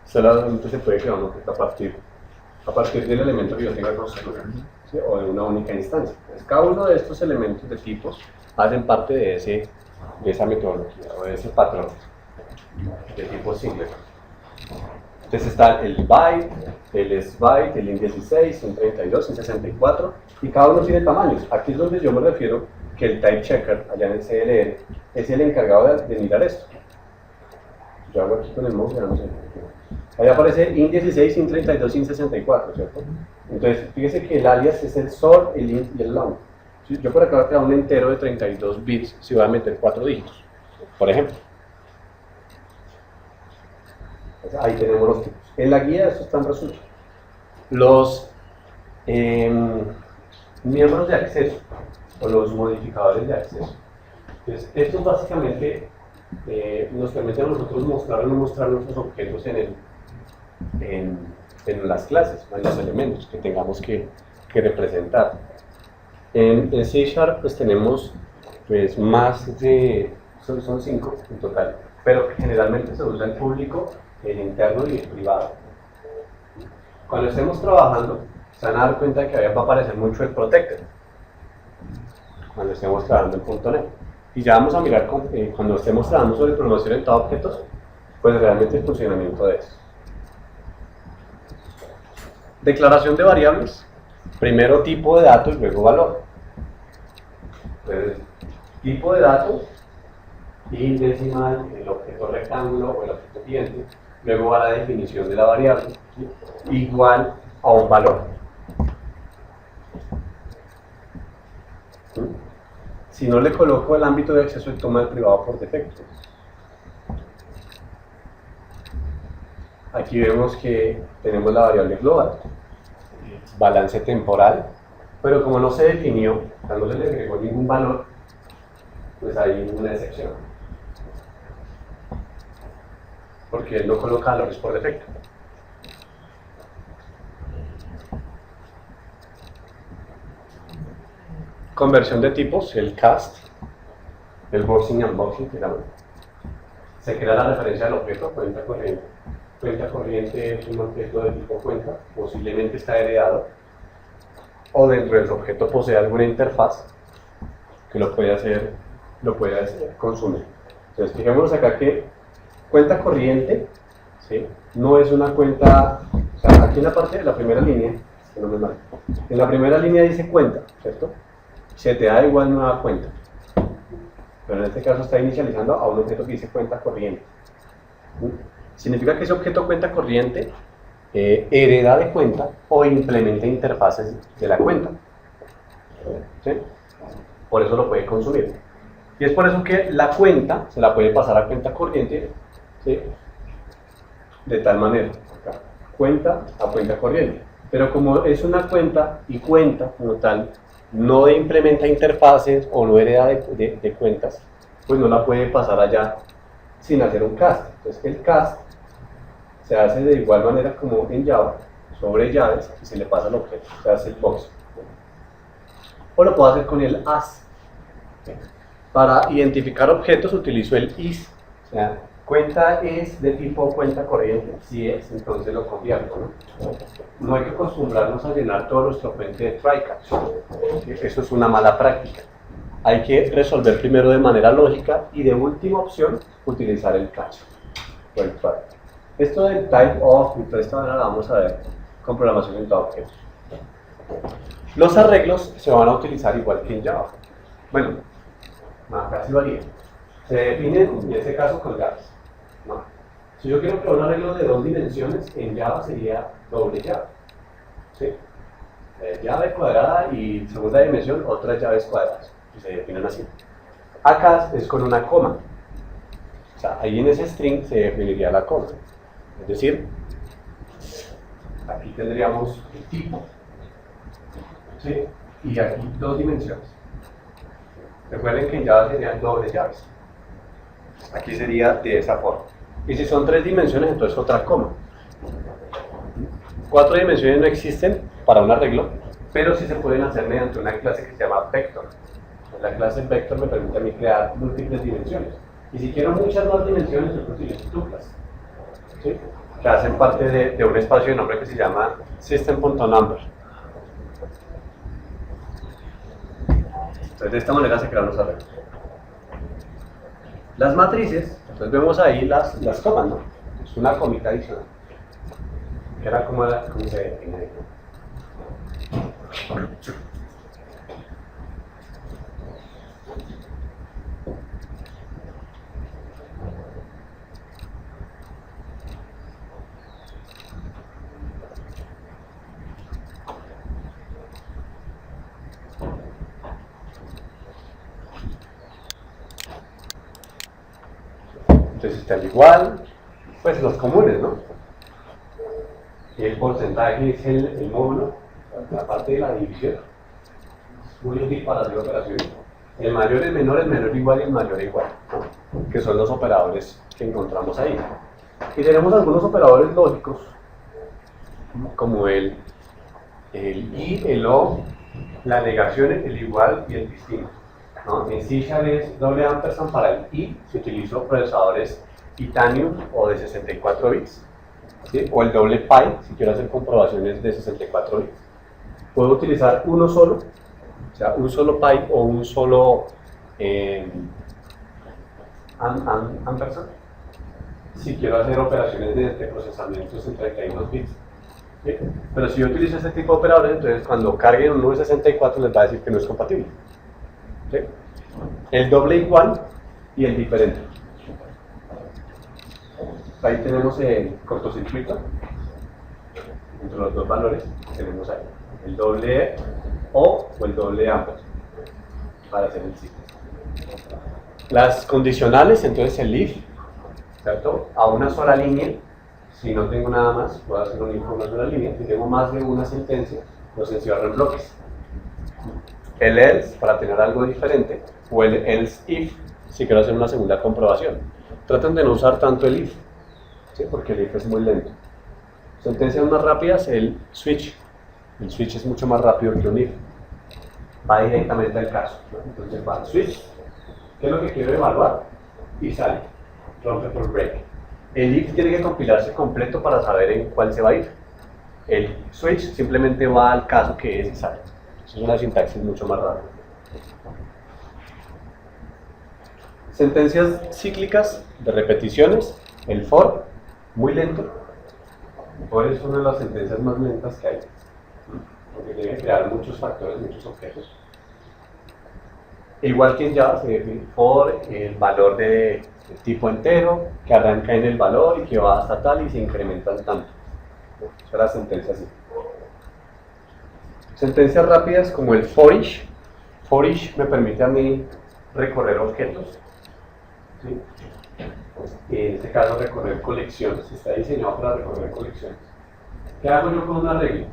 Solamente se puede crear un objeto a partir del elemento que yo tenga construido, ¿sí? O de una única instancia. Entonces, cada uno de estos elementos de tipos hacen parte de esa metodología o de ese patrón de tipo singleton. Entonces está el byte, el sbyte, el int16, int32, int64 y cada uno tiene tamaños. Aquí es donde yo me refiero que el type checker allá en el CLR es el encargado de mirar esto. Yo hago aquí con el mouse, ya no sé. Ahí aparece int16, int32, int64, ¿cierto? Entonces, fíjese que el alias es el sort, el int y el long. Yo por acá voy a crear un entero de 32 bits si voy a meter 4 dígitos, por ejemplo. Entonces, ahí tenemos los tipos. En la guía esto está en resumen. Los miembros de acceso o los modificadores de acceso. Entonces, estos básicamente nos permiten a nosotros mostrar o no mostrar nuestros objetos en las clases, en los elementos que tengamos que representar. En C# pues tenemos pues, más de, son 5 en total, pero generalmente se usa el público, el interno y el privado. Cuando estemos trabajando, se van a dar cuenta de que va a aparecer mucho el protected, cuando estemos trabajando en .NET. Y ya vamos a mirar cuando estemos trabajando sobre programación orientada a objetos, pues realmente el funcionamiento de eso. Declaración de variables, primero tipo de dato y luego valor. Entonces, tipo de dato, y decimal, el objeto rectángulo o el objeto cliente, luego va la definición de la variable, ¿sí? Igual a un valor. ¿Sí? Si no le coloco el ámbito de acceso, él toma el privado por defecto. Aquí vemos que tenemos la variable global, balance temporal, pero como no se definió, no se le agregó ningún valor, pues hay una excepción. Porque él no coloca valores por defecto. Conversión de tipos, el cast, el boxing y unboxing, que llaman. Se crea la referencia al objeto, cuenta corriente. Cuenta corriente es un objeto de tipo cuenta, posiblemente está heredado, o dentro de su objeto posee alguna interfaz que lo puede hacer consumir. Entonces, fijémonos acá que cuenta corriente, ¿sí? No es una cuenta, o sea, aquí en la parte de la primera línea, que no me marca, en la primera línea dice cuenta, ¿cierto? Se te da igual nueva cuenta, pero en este caso está inicializando a un objeto que dice cuenta corriente. Significa que ese objeto cuenta corriente hereda de cuenta o implementa interfaces de la cuenta, ¿sí? Por eso lo puede consumir. Y es por eso que la cuenta se la puede pasar a cuenta corriente, ¿sí? De tal manera, acá, cuenta a cuenta corriente. Pero como es una cuenta y cuenta como tal, no implementa interfaces o no hereda de cuentas, pues no la puede pasar allá sin hacer un cast. Entonces el cast se hace de igual manera como en Java, sobre llaves, y se le pasa al objeto, se hace el box. O lo puedo hacer con el as. Para identificar objetos utilizo el is. O sea, cuenta es de tipo cuenta corriente, si es, entonces lo convierto, ¿no? No hay que acostumbrarnos a llenar todo nuestro fuente de try catch. Eso es una mala práctica. Hay que resolver primero de manera lógica y de última opción utilizar el catch o el try. Esto del type of y toda esta manera la vamos a ver con programación orientada a objetos. Los arreglos se van a utilizar igual que en Java. Bueno, casi varía. Se definen, en este caso, con llaves. ¿No? Si yo quiero crear un arreglo de 2 dimensiones, en Java sería doble llave. ¿Sí? Llave cuadrada y segunda dimensión, otras llaves cuadradas. Y se definen así. Acá es con una coma. O sea, ahí en ese string se definiría la coma. Es decir, aquí tendríamos el tipo. ¿Sí? Y aquí 2 dimensiones. Recuerden que en Java serían dobles llaves. Aquí sería de esa forma. Y si son 3 dimensiones, entonces otra coma. 4 dimensiones no existen para un arreglo, pero sí se pueden hacer mediante una clase que se llama vector. La clase vector me permite a mí crear múltiples dimensiones. Y si quiero muchas más dimensiones, yo utilizo tuplas, ¿sí? Que hacen parte de un espacio de nombre que se llama system.number. Entonces de esta manera se crean los arreglos. Las matrices, entonces vemos ahí las comas, ¿no? Es una comita adicional. Que era como se define ahí, ¿no? Entonces está el igual, pues los comunes, ¿no? Y el porcentaje es el módulo, la parte de la división. Es muy útil para hacer operaciones. El mayor, el menor igual y el mayor igual, ¿no? Que son los operadores que encontramos ahí. Y tenemos algunos operadores lógicos, como el y, el o, la negación, el igual y el distinto, ¿no? En C# es doble ampersand para el i, si utilizo procesadores Titanium o de 64 bits, ¿sí? O el doble pi, si quiero hacer comprobaciones de 64 bits. Puedo utilizar uno solo, o sea, un solo pi o un solo ampersand, si quiero hacer operaciones de procesamientos en 32 bits. ¿Sí? Pero si yo utilizo este tipo de operadores, entonces cuando carguen un 964 les va a decir que no es compatible. ¿Sí? El doble igual y el diferente. Ahí tenemos el cortocircuito. Entre los dos valores tenemos ahí el doble o el doble ampersand para hacer el ciclo. Las condicionales, entonces el if, ¿cierto? A una sola línea. Si no tengo nada más, puedo hacer un if a una sola línea. Si tengo más de una sentencia, los encierro en bloques. El else, para tener algo diferente, o el else if, si quiero hacer una segunda comprobación. Traten de no usar tanto el if, ¿sí? Porque el if es muy lento. Sentencias más rápidas, el switch. El switch es mucho más rápido que un if. Va directamente al caso, ¿no? Entonces va al switch, ¿qué es lo que quiero evaluar? Y sale, rompe por break. El if tiene que compilarse completo para saber en cuál se va a ir. El switch simplemente va al caso que es y sale. Es una sintaxis mucho más rápida. Sentencias cíclicas de repeticiones. El for, muy lento. El for es una de las sentencias más lentas que hay, porque tiene que crear muchos factores, muchos objetos. Igual que en Java se define for el valor de tipo entero, que arranca en el valor y que va hasta tal y se incrementa tanto. Esa es la sentencia así. Sentencias rápidas como el forish. Forish me permite a mí recorrer objetos, ¿sí? En este caso recorrer colecciones. Está diseñado para recorrer colecciones. ¿Qué hago yo con un arreglo?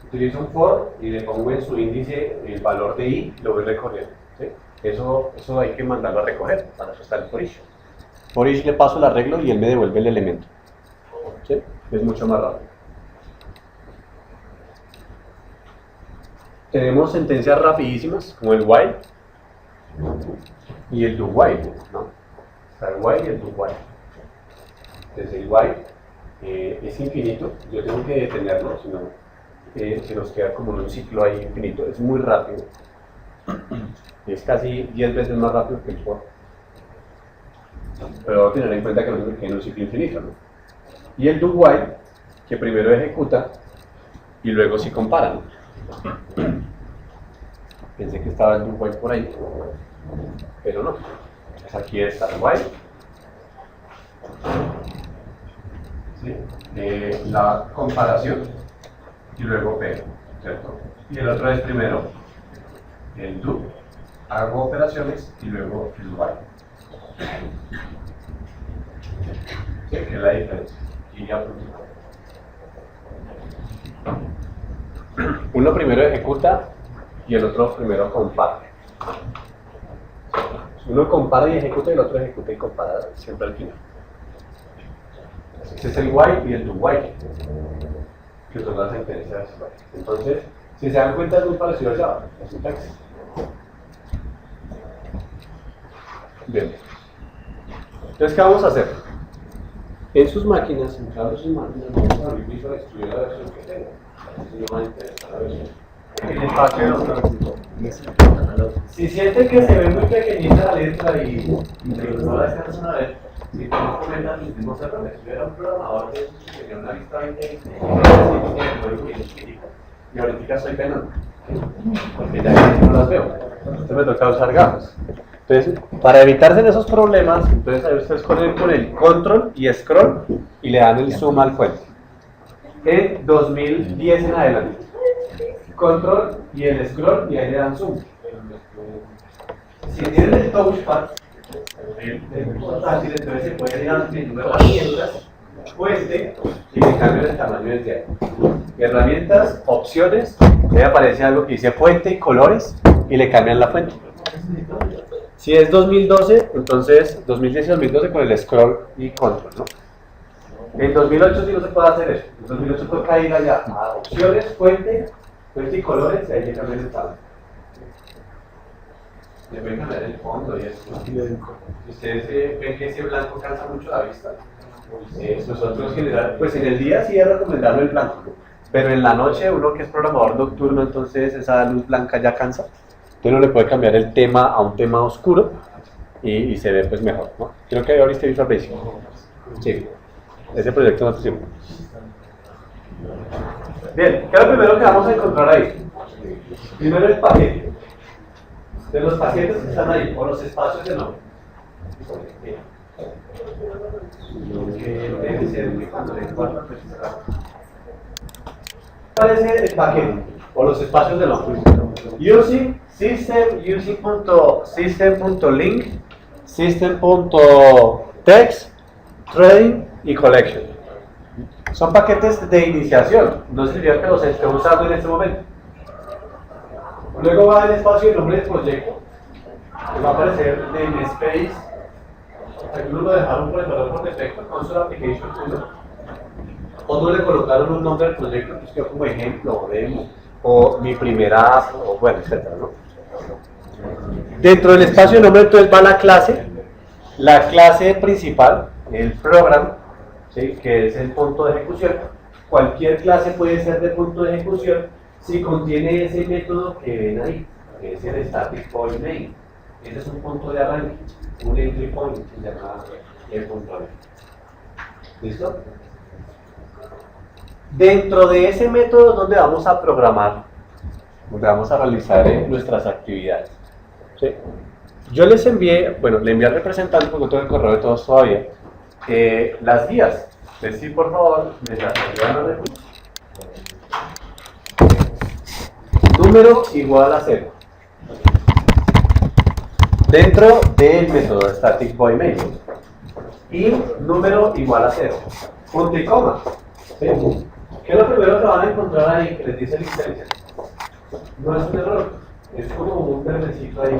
Utilizo un for y le pongo en su índice el valor de i y lo voy recorriendo, ¿sí? Eso hay que mandarlo a recoger, para eso está el forish. Forish le paso el arreglo y él me devuelve el elemento, ¿sí? Es mucho más rápido. Tenemos sentencias rapidísimas como el while y el do while, ¿no? Está el while y el do while. Entonces el while es infinito, yo tengo que detenerlo, si no se nos queda como en un ciclo ahí infinito, es muy rápido. Es casi 10 veces más rápido que el for. Pero hay que tener en cuenta que no es un ciclo infinito, ¿no? Y el do while, que primero ejecuta y luego sí compara, ¿no? Pensé que estaba el do while por ahí, pero no. Pues aquí está el while. ¿sí? La comparación y luego pego, ¿cierto? Y el otro es primero el do, hago operaciones y luego el while. ¿Sí? Que es la diferencia. Y ya uno primero ejecuta y el otro primero compara. Uno compara y ejecuta y el otro ejecuta y compara siempre al final. Ese es el while y el do while, que son las sentencias. Entonces, si se dan cuenta, es muy parecido a Java, la sintaxis. Bien. Entonces, ¿qué vamos a hacer? En sus máquinas, en cada sus máquinas, vamos a abrir Visual Studio la versión que tenga. Así no va a interesar la versión. El espacio de los. Si sienten que se ve muy pequeñita la letra y no la descansan a ver, si no comentan los mismos errores. Yo era un programador que tenía una lista 20 y ahorita estoy penando, porque ya no las veo. Entonces me toca usar gafas. Entonces, para evitarse esos problemas, entonces ahí ustedes ponen con el control y scroll y le dan el zoom al cuento. En 2010 en adelante. Control y el scroll y ahí le dan zoom. Si tienen el touchpad, es muy fácil, entonces se puede ir al menú de herramientas, pueste y le cambian el tamaño desde ahí. Herramientas, opciones, ahí aparece algo que dice fuente y colores y le cambian la fuente. Si es 2012, entonces 2010 y 2012 con el scroll y control, ¿no? En 2008 sí no se puede hacer eso. En 2008 toca ir allá a opciones, fuente y colores y ahí le cambian el tamaño. Le pueden cambiar el fondo y eso. Ustedes ven que ese blanco cansa mucho la vista. Nosotros general, pues en el día sí es recomendable el blanco, ¿no? Pero en la noche uno que es programador nocturno, entonces esa luz blanca ya cansa. Entonces uno le puede cambiar el tema a un tema oscuro y se ve pues mejor, ¿no? Creo que ahora Visual Basic. Sí, ese proyecto no te sirve. Bien, ¿qué es lo primero que vamos a encontrar ahí? Primero el paquete. De los paquetes que están ahí, o los espacios de nombre. ¿Cuál es el paquete? O los espacios de nombre. Using system, using.system.link, system.text, trading y collection. Son paquetes de iniciación, no significa que los esté usando en este momento. Luego va el espacio y nombre del proyecto, que va a aparecer namespace. Algunos lo dejaron por el valor por defecto, console application 1. Otros le colocaron un nombre del proyecto, pues quedó como ejemplo, o demo, o mi primera app, o bueno, etcétera, ¿no? Dentro del espacio de nombre entonces va la clase principal, el program, ¿sí? Que es el punto de ejecución. Cualquier clase puede ser de punto de ejecución si contiene ese método que ven ahí, que es el static point name. Ese es un punto de arranque, un entry point, se llama el punto de. ¿Listo? Dentro de ese método es donde vamos a programar, donde vamos a realizar nuestras actividades. ¿Sí? Yo les envié, bueno, le envié al representante, porque no tengo el correo de todos todavía, las guías. Les sí, por favor, me las envían. Número igual a 0. Dentro del método static void main. Y número igual a 0. Punto y coma. ¿Sí? ¿Qué es lo primero que van a encontrar ahí que les dice licencia? No es un error, es como un verdecito ahí.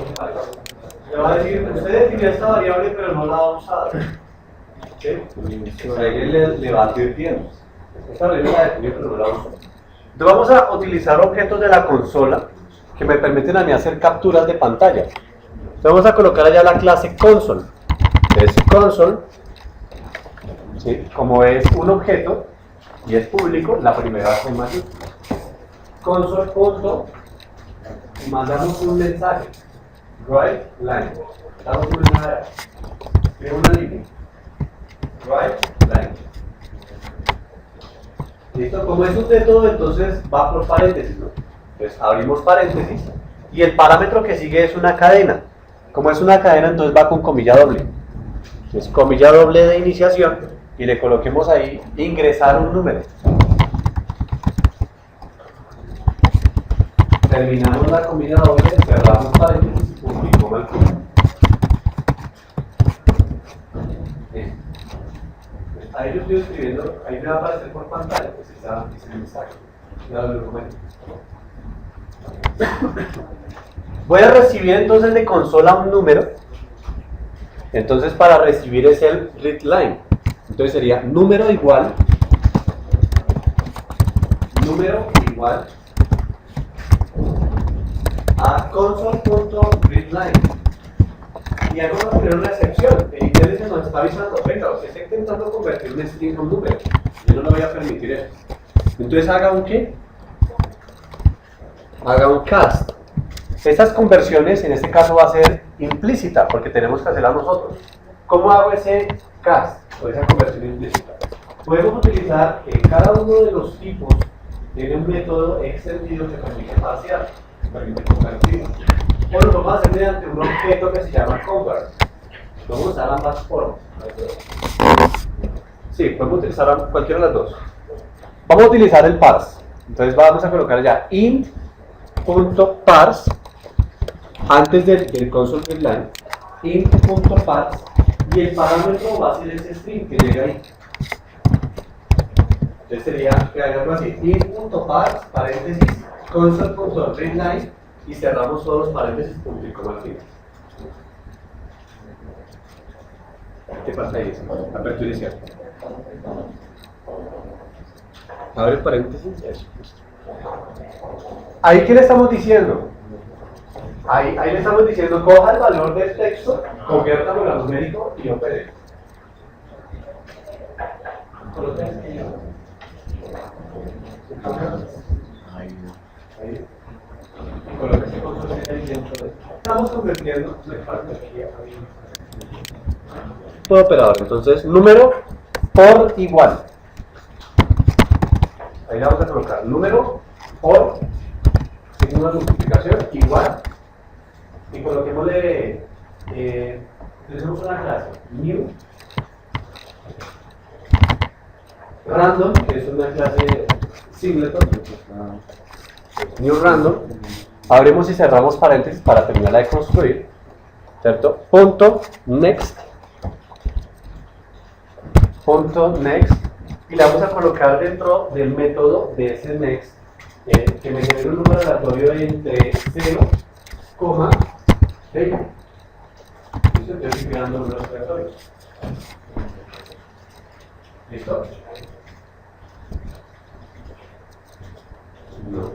Le va a decir, usted definió esta variable pero no la ha usado. ¿Sí? Ahí le va advirtiendo. Esta variable la definió pero no la ha usado. Entonces vamos a utilizar objetos de la consola que me permiten a mí hacer capturas de pantalla. Entonces vamos a colocar allá la clase console. Es console, ¿sí? Como es un objeto y es público, la primera con mayúsculas. Console punto y mandamos un mensaje. Write line. Damos un mensaje de una línea. Write line. ¿Listo? Como es un método, entonces va por paréntesis, ¿no? Entonces abrimos paréntesis y el parámetro que sigue es una cadena. Como es una cadena, entonces va con comilla doble. Entonces comilla doble de iniciación y le coloquemos ahí ingresar un número. Terminamos la comida doble, cerramos paréntesis y punto y coma al final. Ahí yo estoy escribiendo, ahí me va a aparecer por pantalla, pues ese mensaje. Ya lo documento. Voy a recibir entonces de consola un número. Entonces para recibir es el read line. Entonces sería número igual a console.readline. Y hago una excepción. El interés nos está avisando, venga, usted está intentando convertir un string en un número. Yo no le voy a permitir eso. Entonces haga un ¿qué? Haga un cast. Estas conversiones en este caso va a ser implícita porque tenemos que hacerla nosotros. ¿Cómo hago ese cast o esa conversión implícita? Podemos utilizar que cada uno de los tipos tiene un método extendido que permite parsear, que permite convertir. O lo vamos a hacer mediante un objeto que se llama convert. Podemos usar ambas formas. Sí, podemos utilizar cualquiera de las dos. Vamos a utilizar el parse. Entonces vamos a colocar ya int.parse antes del console.readline, int.parse, y el parámetro va a ser ese string que llega ahí. Entonces sería que haga algo así, int.parse, paréntesis, console.readline, y cerramos todos los paréntesis, punto y coma al final. ¿Qué pasa ahí? Apertura y cierre. Abre el paréntesis, eso. ¿Ahí qué le estamos diciendo? Ahí le estamos diciendo, coja el valor del texto, conviértalo a numérico y opere. Estamos convirtiendo todo operador. Entonces, número por igual. Ahí le vamos a colocar número por signo de multiplicación igual. Y coloquémosle, tenemos una clase new random, que es una clase singleton, new random. Abrimos y cerramos paréntesis para terminarla de construir, ¿cierto? Next, y le vamos a colocar dentro del método de ese next que me genere un número aleatorio entre 0, 20. Listo, yo estoy creando números aleatorios. ¿Listo? No.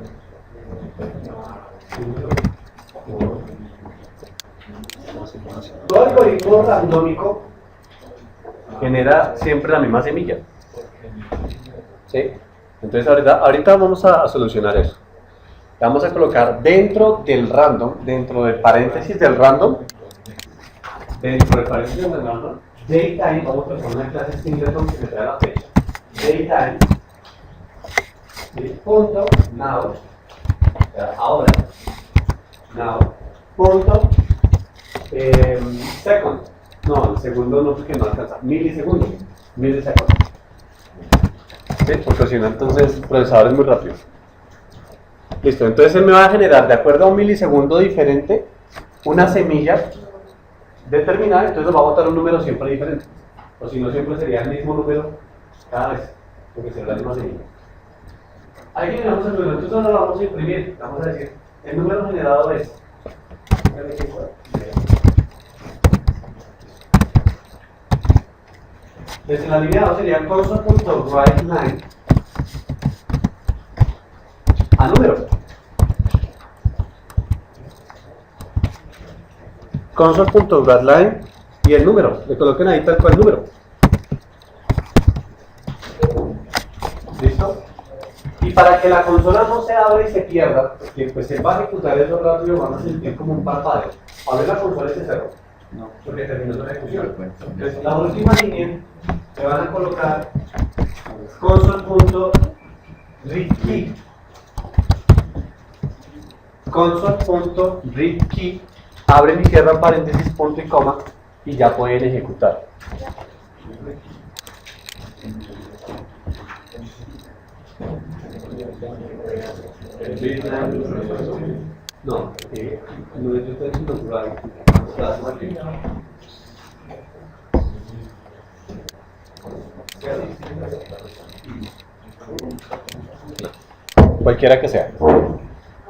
Todo algoritmo randómico genera siempre la misma semilla. ¿Sí? Entonces ahorita vamos a solucionar eso. Vamos a colocar dentro del random, dentro del paréntesis del random, daytime, vamos a poner una clase singleton que me trae la fecha. Daytime, punto, now, ahora, now, punto, second, no, el segundo no porque no alcanza, milisegundo, millisecond. ¿Sí? Porque si no, entonces el procesador es muy rápido. Listo, entonces él me va a generar, de acuerdo a un milisegundo diferente, una semilla determinada, entonces nos va a botar un número siempre diferente. O si no, siempre sería el mismo número cada vez, porque será la misma semilla. Ahí generamos el número, entonces ahora lo vamos a imprimir. Vamos a decir, el número generado es. Desde el alineado sería console.writeLine a número. Console.writeLine y el número. Le coloquen ahí tal cual número. ¿Listo? Y para que la consola no se abra y se pierda, porque pues él va a ejecutar eso rápido, van a sentir como un parpadeo. A ver, la consola se cerró. No, porque terminó su ejecución. Entonces, la última línea le van a colocar console.readKey. Console.readKey, abren y cierran paréntesis, punto y coma, y ya pueden ejecutar. No, no es yo estoy natural. Cualquiera que sea.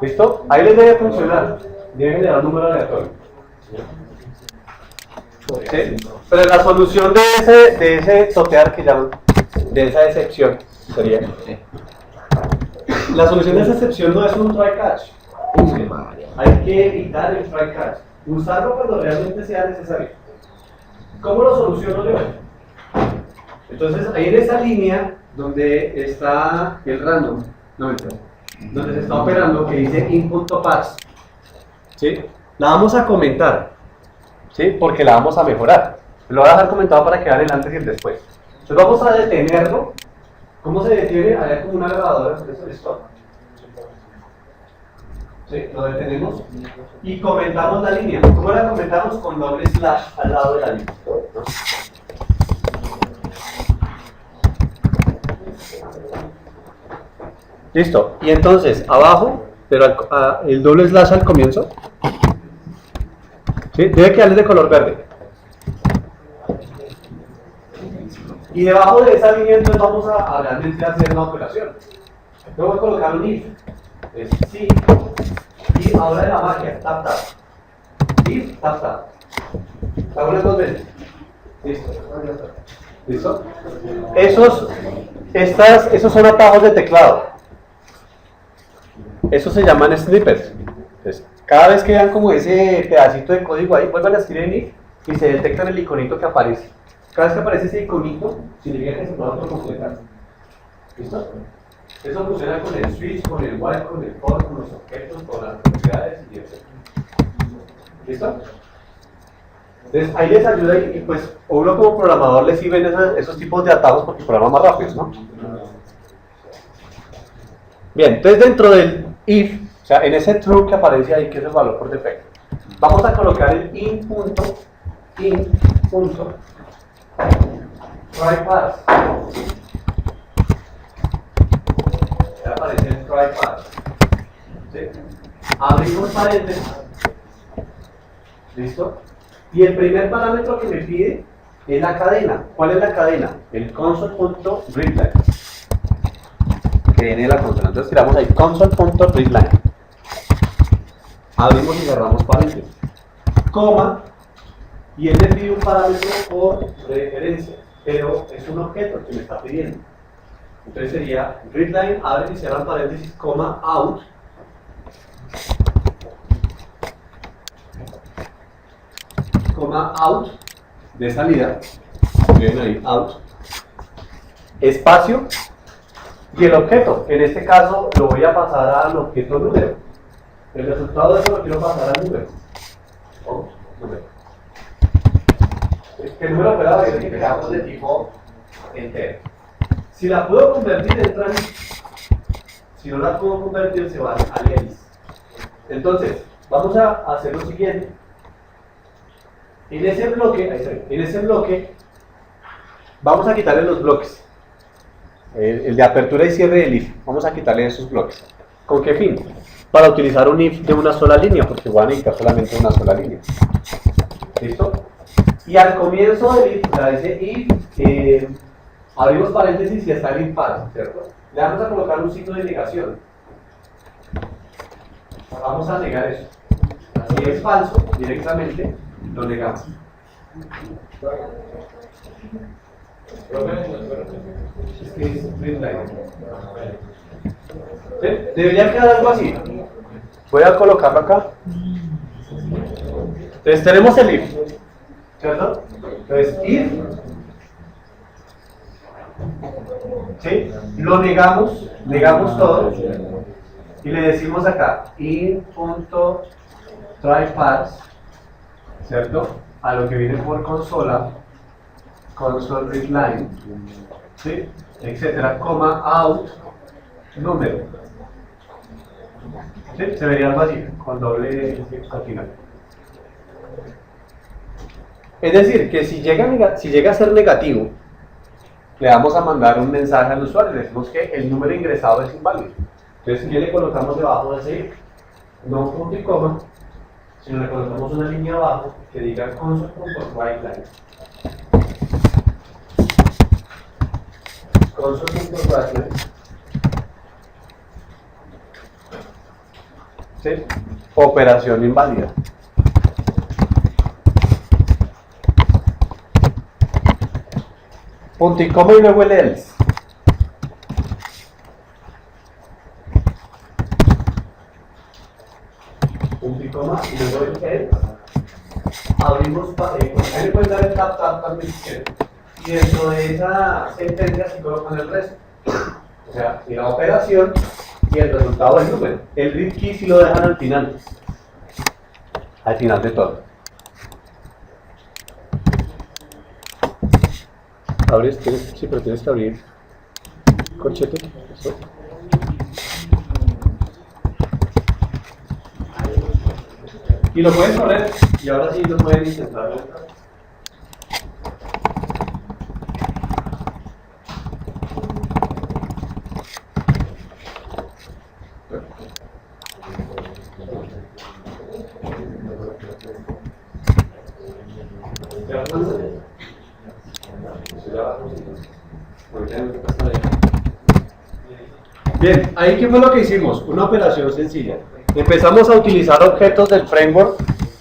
¿Listo? Ahí les debe funcionar. Debe generar un número aleatorio. ¿Sí? Pero la solución de ese totear que llaman, de esa excepción, sería. La solución de esa excepción no es un try catch. Hay que evitar el try catch. Usarlo cuando realmente sea necesario. ¿Cómo lo soluciono yo? Entonces, ahí en esa línea donde está el random, donde se está operando, que dice in.paths, ¿sí? La vamos a comentar, ¿sí? Porque la vamos a mejorar. Lo voy a dejar comentado para que vean el antes y el después. Entonces vamos a detenerlo. ¿Cómo se detiene? Hay como una grabadora, eso es stop. ¿Sí? Lo detenemos y comentamos la línea. ¿Cómo la comentamos? Con doble slash al lado de la línea, ¿no? Listo. Y entonces, abajo, pero el doble slash al comienzo, ¿sí? Debe quedarle de color verde. Y debajo de esa línea entonces vamos a realmente hacer una operación. Yo voy a colocar un if. Es sí. Y ahora de la magia, tap tap. If, tap tap. Hago las dos veces. Listo. ¿Listo? Esos son atajos de teclado. Esos se llaman snippets. Entonces, cada vez que vean como ese pedacito de código ahí, vuelvan a escribir en if y se detectan el iconito que aparece. Cada vez que aparece ese iconito, significa que se puede autocompletar. ¿Listo? Eso funciona con el switch, con el while, con el for, con los objetos, con las propiedades y etc. ¿Listo? Entonces ahí les ayuda y pues uno como programador le sirven esos tipos de atajos porque programan más rápido, ¿no? Bien, entonces dentro del if, o sea, en ese true que aparece ahí, que es el valor por defecto, vamos a colocar el in.try pass. Ya aparece el try pass. ¿Sí? Abrimos paréntesis. ¿Listo? Y el primer parámetro que me pide es la cadena. ¿Cuál es la cadena? El console.readline. Que viene de la consola. Entonces tiramos ahí console.readline. Abrimos y cerramos paréntesis. Coma. Y él me pide un parámetro por referencia. Pero es un objeto que me está pidiendo. Entonces sería readline, abre y cierra paréntesis, coma, out. Coma, out, de salida. Miren ahí, out. Espacio. Y el objeto, en este caso lo voy a pasar al objeto número. El resultado de eso lo quiero pasar al número. Oh, número. El número operado es el que quedamos de tipo entero. Si la puedo convertir, entra en si no la puedo convertir, se va a list. Entonces, vamos a hacer lo siguiente. En ese bloque, vamos a quitarle los bloques. El de apertura y cierre del if. Vamos a quitarle esos bloques. ¿Con qué fin? Para utilizar un if de una sola línea, porque voy a necesitar solamente una sola línea. ¿Listo? Y al comienzo del if, dice if, abrimos paréntesis y está el impar, ¿cierto? Le vamos a colocar un signo de negación. Vamos a negar eso. Si es falso, directamente lo negamos. Es que es readline. ¿Sí? Debería quedar algo así. Voy a colocarlo acá. Entonces tenemos el if, ¿cierto? Entonces if, ¿sí? Lo negamos todo y le decimos acá in.tryPass, ¿cierto? A lo que viene por consola, console readline, ¿sí? Etcétera, coma out número. ¿Sí? Se vería algo así, con doble al final. Es decir, que si llega a ser negativo, le vamos a mandar un mensaje al usuario, le decimos que el número ingresado es inválido. Entonces, ¿qué le colocamos debajo de ese if? No un punto y coma, sino le colocamos una línea abajo que diga console.writeLine. Console.writeLine. ¿Sí? Operación inválida. Punto y coma y luego el else. Punto y coma y luego el else. Abrimos, ahí le pueden dar el tap también si quieren. Y dentro de esa sentencia se colocan el resto. O sea, y la operación y el resultado del número. El read key si lo dejan al final. Al final de todo. Abres, sí, pero tienes que abrir corchete. Eso. Y lo pueden correr, y ahora sí lo pueden intentar. Bien, ahí qué fue lo que hicimos, una operación sencilla. Empezamos a utilizar objetos del framework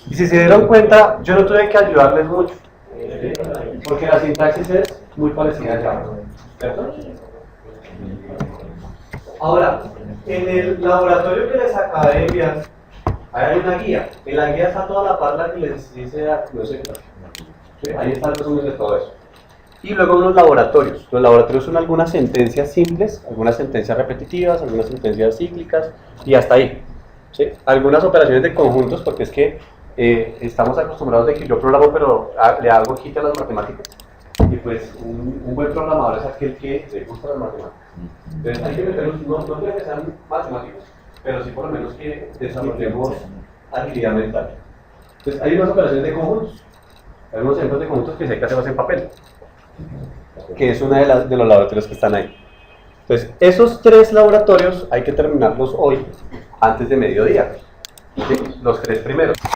y si se dieron cuenta, yo no tuve que ayudarles mucho, porque la sintaxis es muy parecida a Java, ¿cierto? Ahora, en el laboratorio que les acabé de enviar, hay una guía. En la guía está toda la parla que les dice, no sé qué. ¿Sí? Ahí está el resumen de todo eso. Y luego unos laboratorios. Los laboratorios son algunas sentencias simples, algunas sentencias repetitivas, algunas sentencias cíclicas y hasta ahí. ¿Sí? Algunas operaciones de conjuntos, porque es que estamos acostumbrados de que yo programo, pero le hago quita a las matemáticas. Y pues un buen programador es aquel que le gusta las matemáticas. Entonces hay que meterlos, no tiene que sean matemáticos, pero sí por lo menos que desarrollemos agilidad mental. Entonces hay unas operaciones de conjuntos. Hay unos ejemplos de conjuntos que sí hay que hacerlos en papel, que es una de los laboratorios que están ahí. Entonces, esos 3 laboratorios hay que terminarlos hoy, antes de mediodía. ¿Sí? Los 3 primeros.